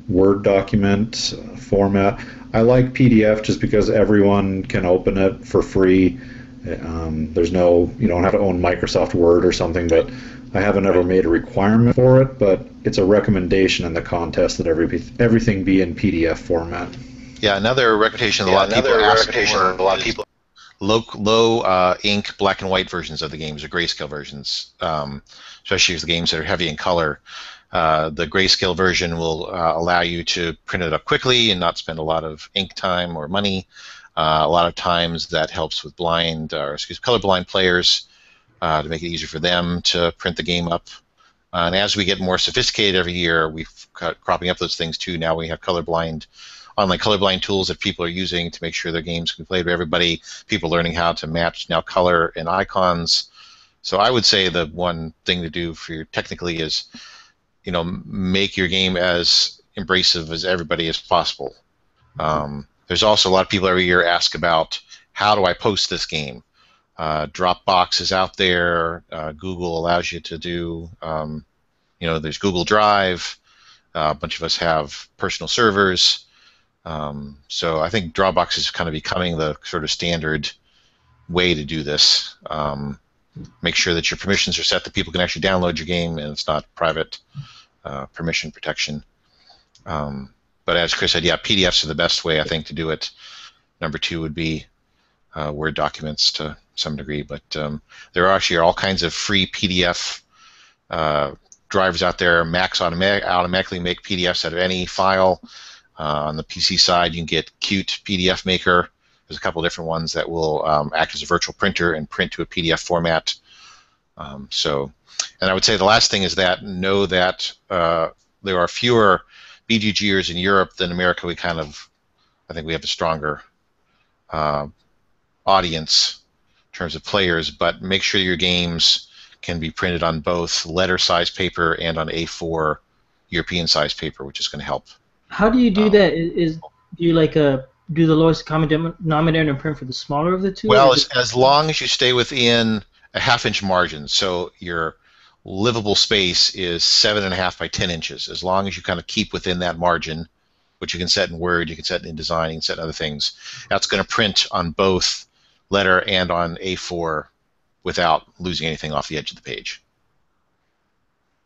Word document format. I like PDF just because everyone can open it for free. There's no, you don't have to own Microsoft Word or something, but I haven't ever made a requirement for it, but it's a recommendation in the contest that everything be in PDF format. Yeah, another recommendation a lot of people ask for low ink black and white versions of the games, or grayscale versions, especially the games that are heavy in color. The grayscale version will allow you to print it up quickly and not spend a lot of ink time or money. A lot of times that helps with colorblind players to make it easier for them to print the game up. And as we get more sophisticated every year, we've got cropping up those things too. Now we have online colorblind tools that people are using to make sure their games can be played by everybody. People learning how to match now color and icons. So I would say the one thing to do for you technically is, make your game as embracive as everybody as possible. There's also a lot of people every year ask about, how do I post this game? Dropbox is out there. Google allows you to do, there's Google Drive. A bunch of us have personal servers. So I think Dropbox is kind of becoming the sort of standard way to do this. Make sure that your permissions are set that people can actually download your game and it's not private permission protection. But as Chris said, yeah, PDFs are the best way, I think, to do it. Number two would be Word documents to some degree. But there actually are all kinds of free PDF drivers out there. Macs automatically make PDFs out of any file. On the PC side, you can get Qt PDF Maker. There's a couple of different ones that will act as a virtual printer and print to a PDF format. And I would say the last thing is that know that there are fewer BGGers in Europe than America. I think we have a stronger audience in terms of players, but make sure your games can be printed on both letter-size paper and on A4 European-size paper, which is going to help. How do you do that? Do you do the lowest common denominator and print for the smaller of the two? Well, as long as you stay within a half-inch margin, so your livable space is 7.5 by 10 inches. As long as you kind of keep within that margin, which you can set in Word, you can set in InDesign, you can set in other things, that's going to print on both letter and on A4 without losing anything off the edge of the page.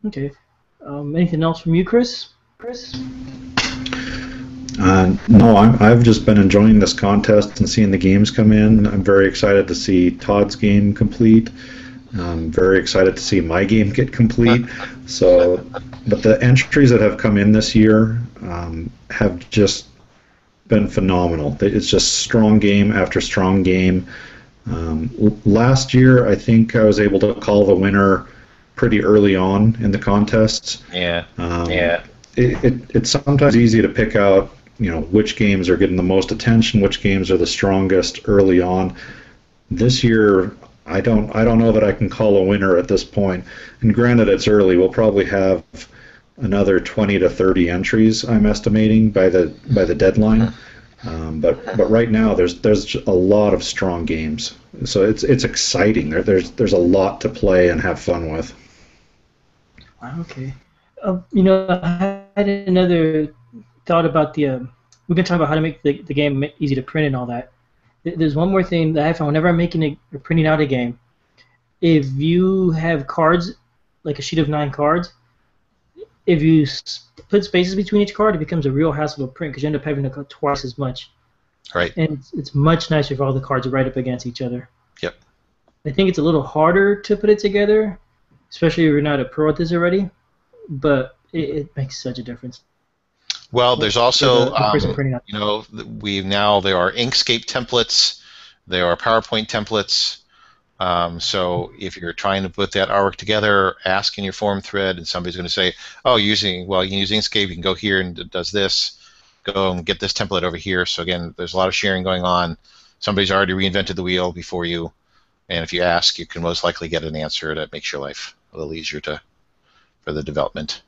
Okay. Anything else from you, Chris? No, I've just been enjoying this contest and seeing the games come in. I'm very excited to see Todd's game complete. I'm very excited to see my game get complete. But the entries that have come in this year have just been phenomenal. It's just strong game after strong game. Last year, I think I was able to call the winner pretty early on in the contests. Yeah. It's sometimes easy to pick out, which games are getting the most attention, which games are the strongest early on. This year, I don't know that I can call a winner at this point. And granted, it's early. We'll probably have another 20 to 30 entries, I'm estimating, by the deadline. But right now, there's a lot of strong games. So it's exciting. There's a lot to play and have fun with. Okay. I had another thought about we've been talking about how to make the game easy to print and all that. There's one more thing that I found whenever I'm making or printing out a game. If you have cards, like a sheet of 9 cards, if you put spaces between each card, it becomes a real hassle to print because you end up having to cut twice as much. Right. And it's much nicer if all the cards are right up against each other. Yep. I think it's a little harder to put it together, especially if you're not a pro at this already, but it makes such a difference. Well, there's also, there are Inkscape templates, there are PowerPoint templates. So if you're trying to put that artwork together, ask in your forum thread, and somebody's going to say, "Oh, you can use Inkscape. You can go here and it does this. Go and get this template over here." So again, there's a lot of sharing going on. Somebody's already reinvented the wheel before you, and if you ask, you can most likely get an answer that makes your life little easier for the development.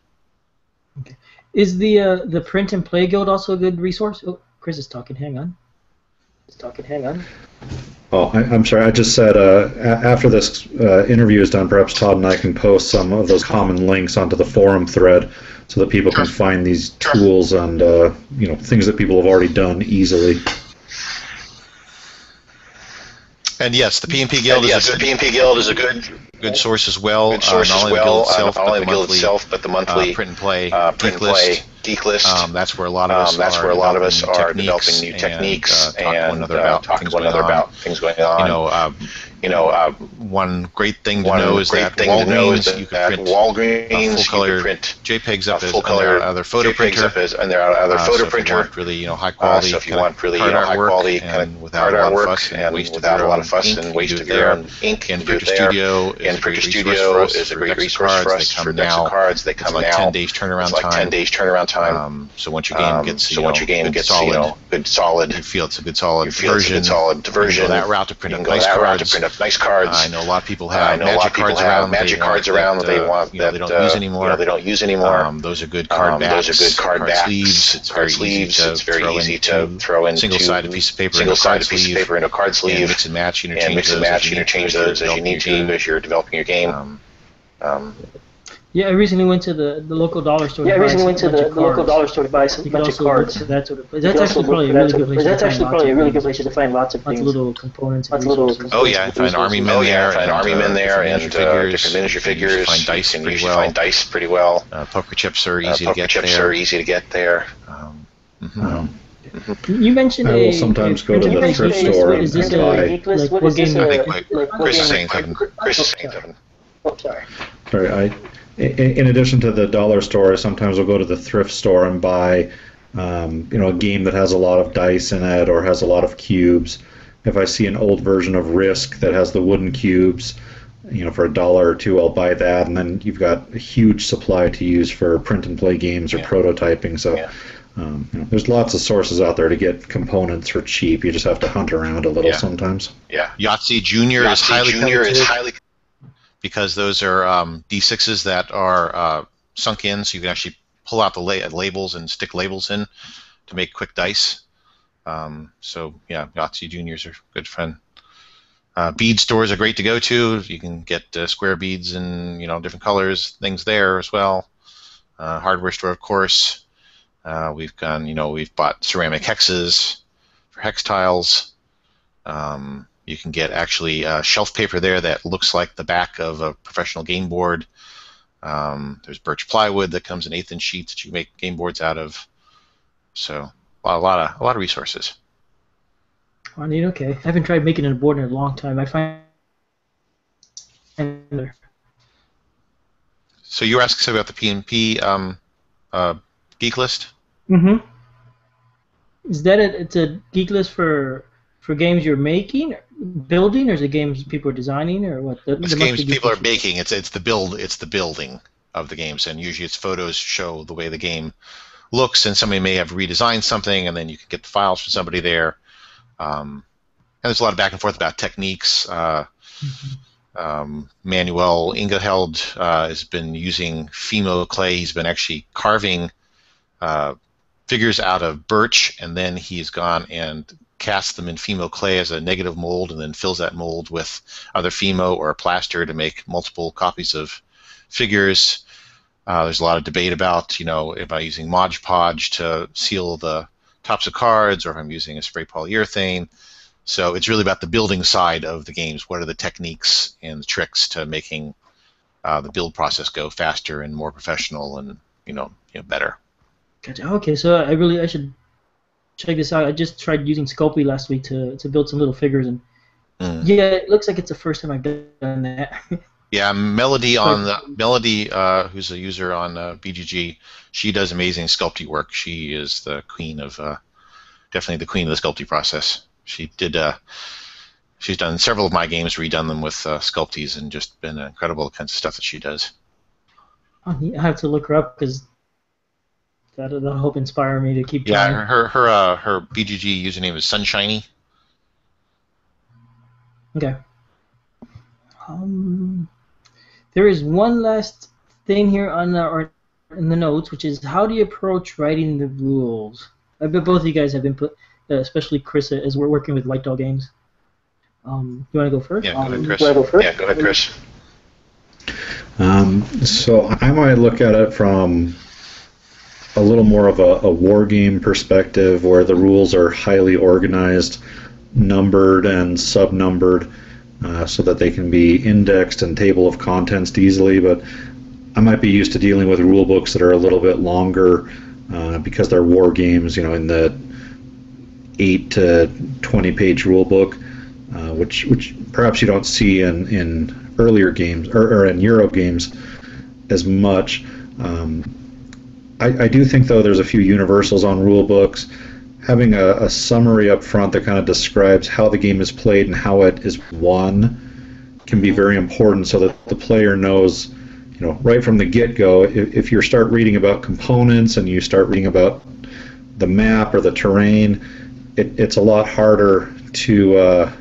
Okay. Is the Print and Play Guild also a good resource? Oh, Chris is talking. Hang on. Oh, I'm sorry. I just said after this interview is done, perhaps Todd and I can post some of those common links onto the forum thread so that people can find these tools and things that people have already done easily. And yes, the PnP Guild is a good source as well. Not only the guild itself, but the monthly print and play geek list. That's where a lot of us are developing new techniques and talk to one another about things going on. One great thing to know is that Walgreens, you can print full-color JPEGs up as on other photo printer. So if you want really high quality, kind of without a lot of fuss and waste of your own ink, and Printer Studio is a great resource for us for decks of cards. They come now. It's like 10 days turnaround time. So once your game gets good solid, you feel it's a good solid version. You can go that route to print up nice cards. I know a lot of people have magic cards around that they want that they don't use anymore. Those are good card backs, card sleeves. It's very easy to throw into single-sided piece of paper into a card sleeve, and mix and match, interchange those as you need to as you're developing your game. Yeah, I recently went to the local dollar store. To buy some bunch of cards. That sort of place. That's actually probably a really good place to find lots of things. Lots of little components. Oh yeah, find army men there, and different miniature figures. You find dice pretty well. Poker chips are easy to get there. You mentioned I will sometimes go to the thrift store and buy. What game? I think Chris is saying something. Oh, sorry. Sorry, in addition to the dollar store, I sometimes will go to the thrift store and buy, a game that has a lot of dice in it or has a lot of cubes. If I see an old version of Risk that has the wooden cubes, for $1 or $2, I'll buy that, and then you've got a huge supply to use for print and play games or prototyping. So, there's lots of sources out there to get components for cheap. You just have to hunt around a little sometimes. Yeah, Yahtzee Junior is highly because those are D6s that are sunk in, so you can actually pull out the labels and stick labels in to make quick dice. So yeah, Yahtzee Juniors are good fun. Bead stores are great to go to. You can get square beads in different colors, things there as well. Hardware store, of course. We've bought ceramic hexes for hex tiles. You can get actually shelf paper there that looks like the back of a professional game board. There's birch plywood that comes in 1/8" sheets that you make game boards out of. So a lot of resources. Oh, neat. Okay, I haven't tried making a board in a long time. I find. So you were asking about the PnP geek list? Mm-hmm. Is that it's a geek list for games you're making, building, or is it games people are designing, or what? It's games people are making. It's the building of the games, and usually it's photos show the way the game looks, and somebody may have redesigned something, and then you can get the files from somebody there. And there's a lot of back and forth about techniques. Manuel Ingeheld has been using Fimo clay. He's been actually carving figures out of birch, and then he's gone and cast them in Fimo clay as a negative mold, and then fills that mold with either Fimo or plaster to make multiple copies of figures. There's a lot of debate about, if I'm using Mod Podge to seal the tops of cards, or if I'm using a spray polyurethane. So it's really about the building side of the games. What are the techniques and the tricks to making the build process go faster and more professional and better? Gotcha. Okay, so I should check this out. I just tried using Sculpey last week to build some little figures, and yeah, it looks like it's the first time I've done that. Yeah, Melody who's a user on BGG, she does amazing Sculpey work. She is the queen of definitely the queen of the Sculpey process. She's done several of my games, redone them with Sculpties, and just been incredible, the kinds of stuff that she does. I have to look her up because that'll help inspire me to keep trying. Yeah, her BGG username is Sunshiny. Okay. There is one last thing here on in the notes, which is how do you approach writing the rules? I bet both of you guys have input, especially Chris, as we're working with White Dog Games. You want to go first? Yeah, go ahead, Chris. Yeah, go ahead, Chris. So I might look at it from a little more of a war game perspective, where the rules are highly organized, numbered and sub-numbered, so that they can be indexed and table of contents easily. But I might be used to dealing with rule books that are a little bit longer, because they're war games, in the 8 to 20 page rule book, which perhaps you don't see in earlier games or in Euro games as much. I do think, though, there's a few universals on rule books. Having a summary up front that kind of describes how the game is played and how it is won can be very important, so that the player knows, right from the get-go. If you start reading about components and you start reading about the map or the terrain, it's a lot harder to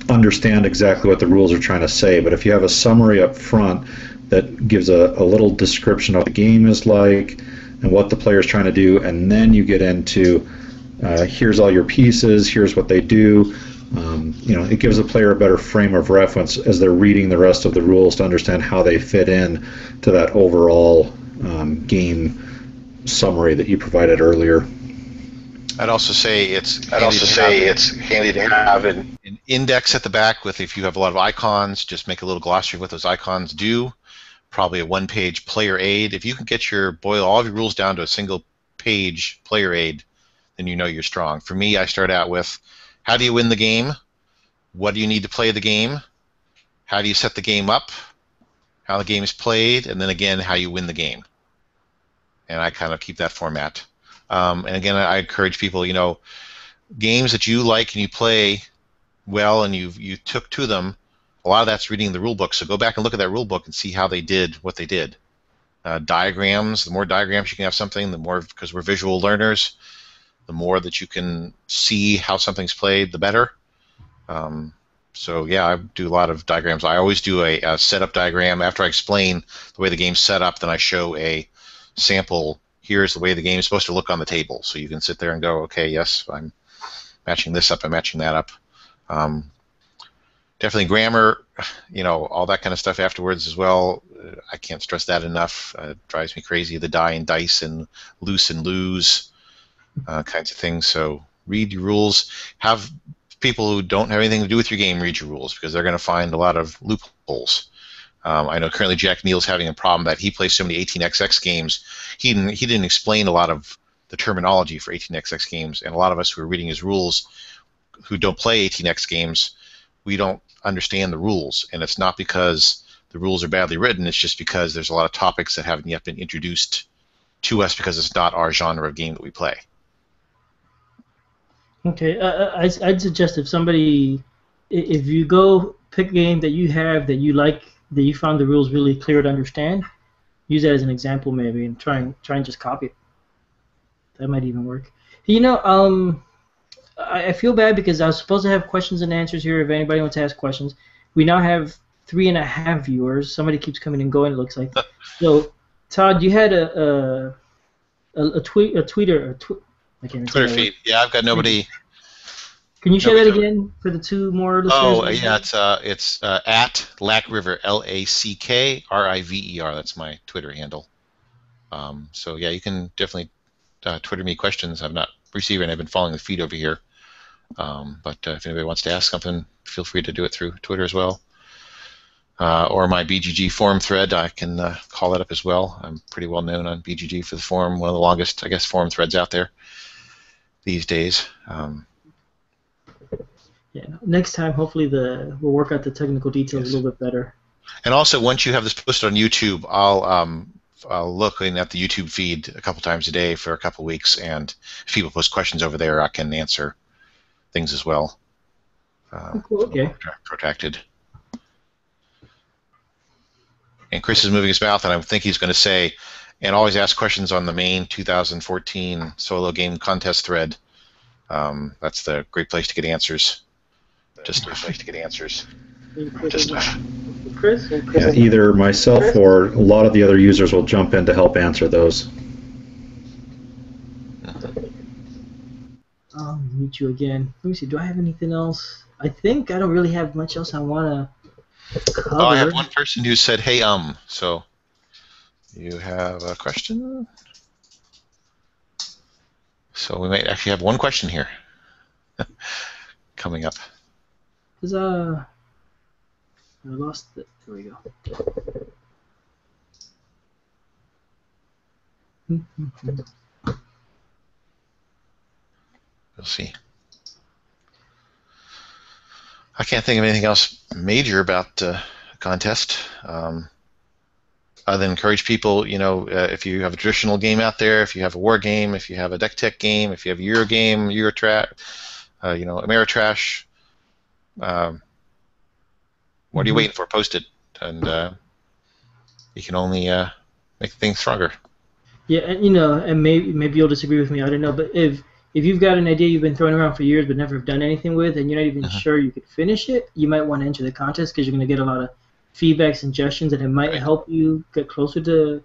understand exactly what the rules are trying to say. But if you have a summary up front that gives a little description of what the game is like and what the player is trying to do, and then you get into here's all your pieces, here's what they do, it gives the player a better frame of reference as they're reading the rest of the rules to understand how they fit in to that overall game summary that you provided earlier. I'd also say it's handy to have an index at the back with, if you have a lot of icons, just make a little glossary of what those icons do. Probably a one-page player aid. If you can boil all of your rules down to a single page player aid, then you're strong. For me, I start out with, how do you win the game? What do you need to play the game? How do you set the game up? How the game is played, and then again, how you win the game. And I kind of keep that format. And again, I encourage people, games that you like and you play well and you took to them, a lot of that's reading the rule book. So go back and look at that rule book and see how they did what they did. Diagrams, the more diagrams you can have something, the more, because we're visual learners, the more that you can see how something's played, the better. So yeah, I do a lot of diagrams. I always do a setup diagram. After I explain the way the game's set up, then I show a sample. Here's the way the game is supposed to look on the table. So you can sit there and go, okay, yes, I'm matching this up, I'm matching that up. Definitely grammar, all that kind of stuff afterwards as well. I can't stress that enough. It drives me crazy, the die and dice and loose and lose kinds of things. So read your rules. Have people who don't have anything to do with your game read your rules, because they're going to find a lot of loopholes. I know currently Jack Neal's having a problem that he plays so many 18xx games. He didn't explain a lot of the terminology for 18xx games, and a lot of us who are reading his rules who don't play 18x games, we don't understand the rules. And it's not because the rules are badly written, it's just because there's a lot of topics that haven't yet been introduced to us because it's not our genre of game that we play. Okay, I'd suggest if you go pick a game that you have that you like, that you found the rules really clear to understand, use that as an example maybe, and try and just copy it. That might even work. I feel bad because I was supposed to have questions and answers here if anybody wants to ask questions. We now have 3.5 viewers. Somebody keeps coming and going, it looks like. So, Todd, you had a Twitter feed. Yeah, I've got nobody. Can you share that again for the two more listeners? Oh, yeah, it's at Lack River, LACKRIVER. That's my Twitter handle. So yeah, you can definitely Twitter me questions. I've not received any. I've been following the feed over here. But if anybody wants to ask something, feel free to do it through Twitter as well. Or my BGG forum thread, I can call that up as well. I'm pretty well known on BGG for the forum, one of the longest, I guess, forum threads out there these days. Yeah, next time, hopefully we'll work out the technical details a little bit better. And also, once you have this posted on YouTube, I'll look at the YouTube feed a couple times a day for a couple weeks, and if people post questions over there, I can answer things as well. Cool, okay. Protected. And Chris is moving his mouth, and I think he's going to say, and always ask questions on the main 2014 solo game contest thread. That's the great place to get answers. just like to get answers. Just Chris? Yeah, either myself or a lot of the other users will jump in to help answer those. I'll mute you again. Let me see. Do I have anything else? I think I don't really have much else I want to cover. Oh, I have one person who said, "Hey, So, you have a question? So we might actually have one question here coming up. I lost it. There we go. We'll see. I can't think of anything else major about the contest. Other than encourage people, if you have a traditional game out there, if you have a war game, if you have a deck tech game, if you have a Euro game, Ameritrash, what are you waiting for? Post it, and you can only make things stronger. Yeah, and maybe you'll disagree with me. I don't know, but if you've got an idea you've been throwing around for years but never have done anything with, and you're not even sure you could finish it, you might want to enter the contest because you're going to get a lot of feedback, suggestions, and it might help you get closer to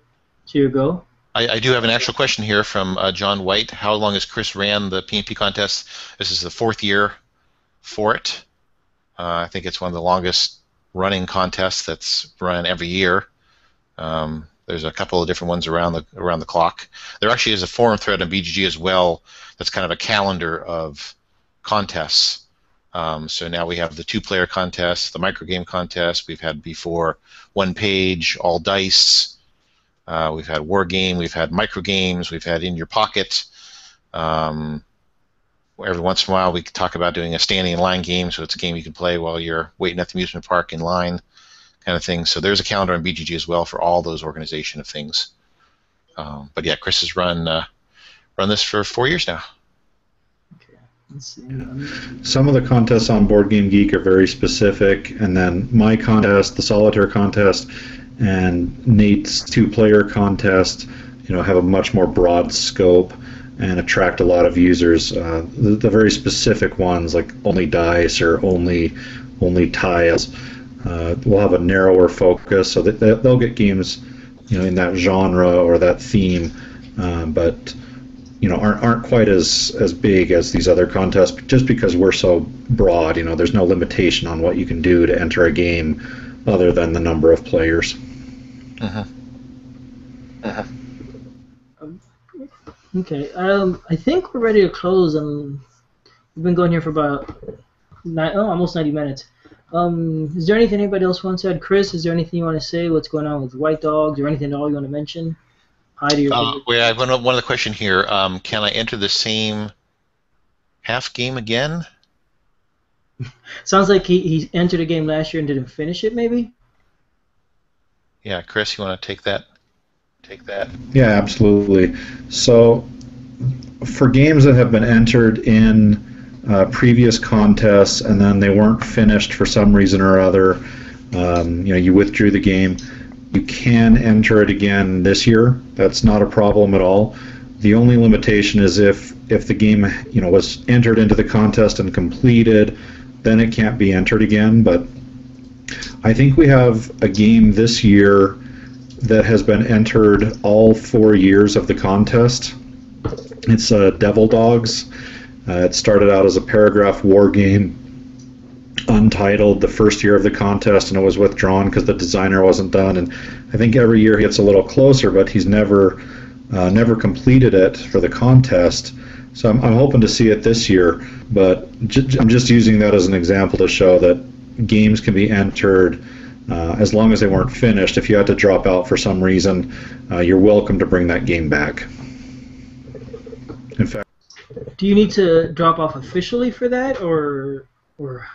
your goal. I do have an actual question here from John White. How long has Chris ran the PnP contest? This is the 4th year for it. I think it's one of the longest running contests that's run every year. There's a couple of different ones around the clock. There actually is a forum thread on BGG as well that's kind of a calendar of contests. So now we have the 2-player contest, the microgame contest. We've had before 1 page, all dice. We've had war game. We've had microgames. We've had in your pocket. Every once in a while we talk about doing a standing in line game, so it's a game you can play while you're waiting at the amusement park in line, kind of thing. So there's a calendar on BGG as well for all those organization of things. But yeah, Chris has run this for 4 years now. Okay, let's see. Some of the contests on Board Game Geek are very specific, and then my contest, the Solitaire contest, and Nate's 2-player contest, have a much more broad scope and attract a lot of users. The very specific ones, like only dice or only tiles, will have a narrower focus, so that they'll get games, in that genre or that theme, but aren't quite as big as these other contests, just because we're so broad. There's no limitation on what you can do to enter a game other than the number of players. Okay, I think we're ready to close. We've been going here for about almost 90 minutes. Is there anything anybody else wants to add? Chris, is there anything you want to say? What's going on with White Dogs, or anything at all you want to mention? Hi to your I have one other question here. Can I enter the same half game again? Sounds like he entered a game last year and didn't finish it, maybe? Yeah, Chris, you want to take that? Yeah, absolutely. So for games that have been entered in previous contests and then they weren't finished for some reason or other, you withdrew the game, you can enter it again this year. That's not a problem at all. The only limitation is if the game was entered into the contest and completed, then it can't be entered again. But I think we have a game this year that has been entered all 4 years of the contest. It's Devil Dogs. It started out as a paragraph war game, untitled, the first year of the contest, and it was withdrawn because the designer wasn't done. And I think every year he gets a little closer, but he's never completed it for the contest. So I'm hoping to see it this year, but I'm just using that as an example to show that games can be entered as long as they weren't finished. If you had to drop out for some reason, you're welcome to bring that game back. In fact, do you need to drop off officially for that, or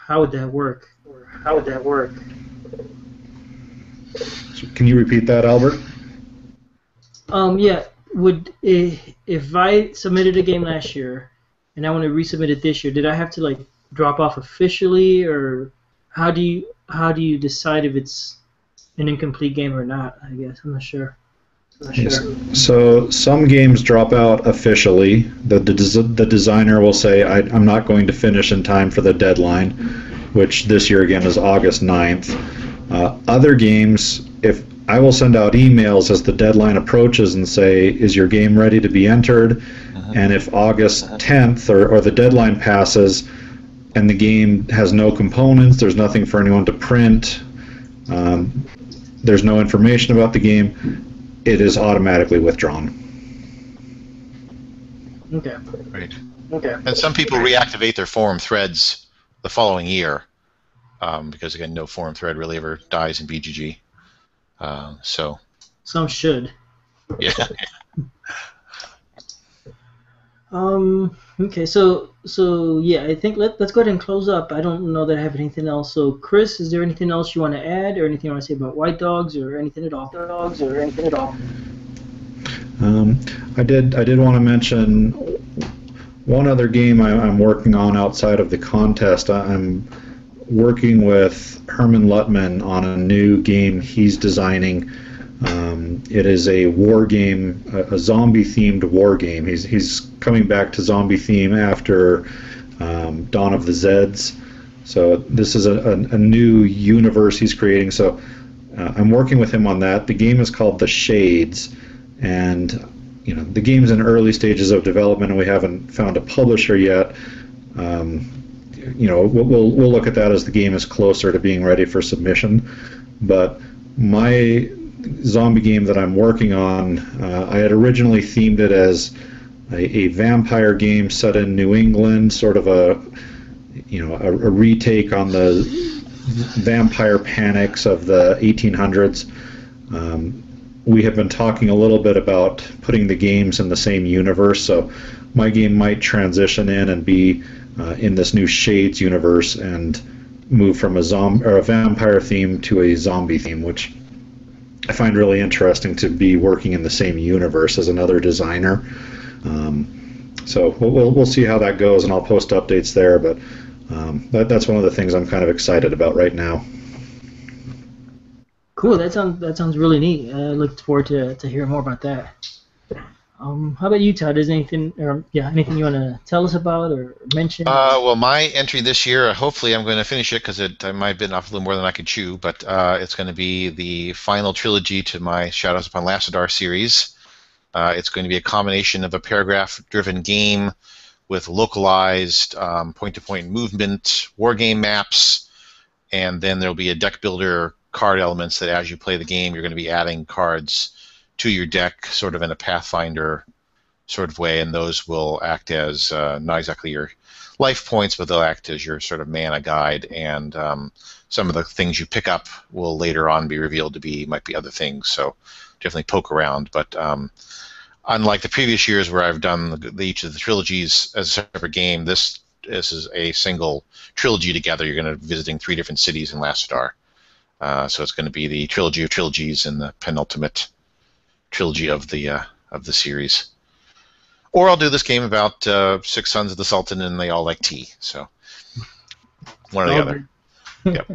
how would that work? Can you repeat that, Albert? Yeah. If I submitted a game last year and I want to resubmit it this year, did I have to drop off officially, or how do you decide if it's an incomplete game or not? I guess I'm not sure. Yes. So some games drop out officially. The designer will say, I'm not going to finish in time for the deadline, which this year again is August 9th. Other games, if I will send out emails as the deadline approaches and say, is your game ready to be entered? And if August 10th or the deadline passes and the game has no components, there's nothing for anyone to print, there's no information about the game, it is automatically withdrawn. Okay. Right. Okay. And some people reactivate their forum threads the following year because, again, no forum thread really ever dies in BGG. So. Some should. Yeah. Okay. So yeah, I think let's go ahead and close up. I don't know that I have anything else. So Chris, is there anything else you want to add, or anything you want to say about White Dogs, or anything at all? I did want to mention one other game I'm working on outside of the contest. I'm working with Herman Luttman on a new game he's designing. It is a war game, a zombie-themed war game. He's coming back to zombie theme after Dawn of the Zeds. So this is a new universe he's creating. So I'm working with him on that. The game is called The Shades, and the game's in early stages of development, and we haven't found a publisher yet. We'll look at that as the game is closer to being ready for submission. But my zombie game that I'm working on, I had originally themed it as a vampire game set in New England, sort of a retake on the vampire panics of the 1800s. We have been talking a little bit about putting the games in the same universe, so my game might transition in and be in this new Shades universe and move from a vampire theme to a zombie theme, which I find really interesting to be working in the same universe as another designer. So we'll see how that goes, and I'll post updates there. But that's one of the things I'm kind of excited about right now. Cool. That sounds really neat. I look forward to hearing more about that. How about you, Todd? Is anything you want to tell us about or mention? Well, my entry this year, hopefully I'm going to finish it because I might have bitten off a little more than I could chew, but it's going to be the final trilogy to my Shadows upon Lassadar series. It's going to be a combination of a paragraph-driven game with localized point-to-point movement, wargame maps, and then there'll be a deck builder card elements that as you play the game, you're going to be adding cards to your deck, sort of in a Pathfinder sort of way, and those will act as not exactly your life points, but they'll act as your sort of mana guide, and some of the things you pick up will later on be revealed to might be other things, so definitely poke around. But unlike the previous years where I've done each of the trilogies as a separate game, this is a single trilogy together. You're going to be visiting 3 different cities in Lassadar. So it's going to be the trilogy of trilogies and the penultimate trilogy of the series. Or I'll do this game about 6 sons of the Sultan and they all like tea. So one or the other. Yep.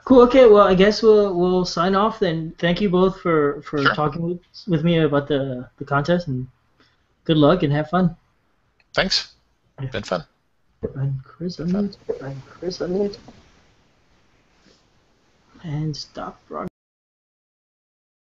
Cool. Okay. Well, I guess we'll sign off then. Thank you both for Sure. talking with me about the contest, and good luck and have fun. Thanks. Yeah. Been fun. And Chris, unmute. And stop.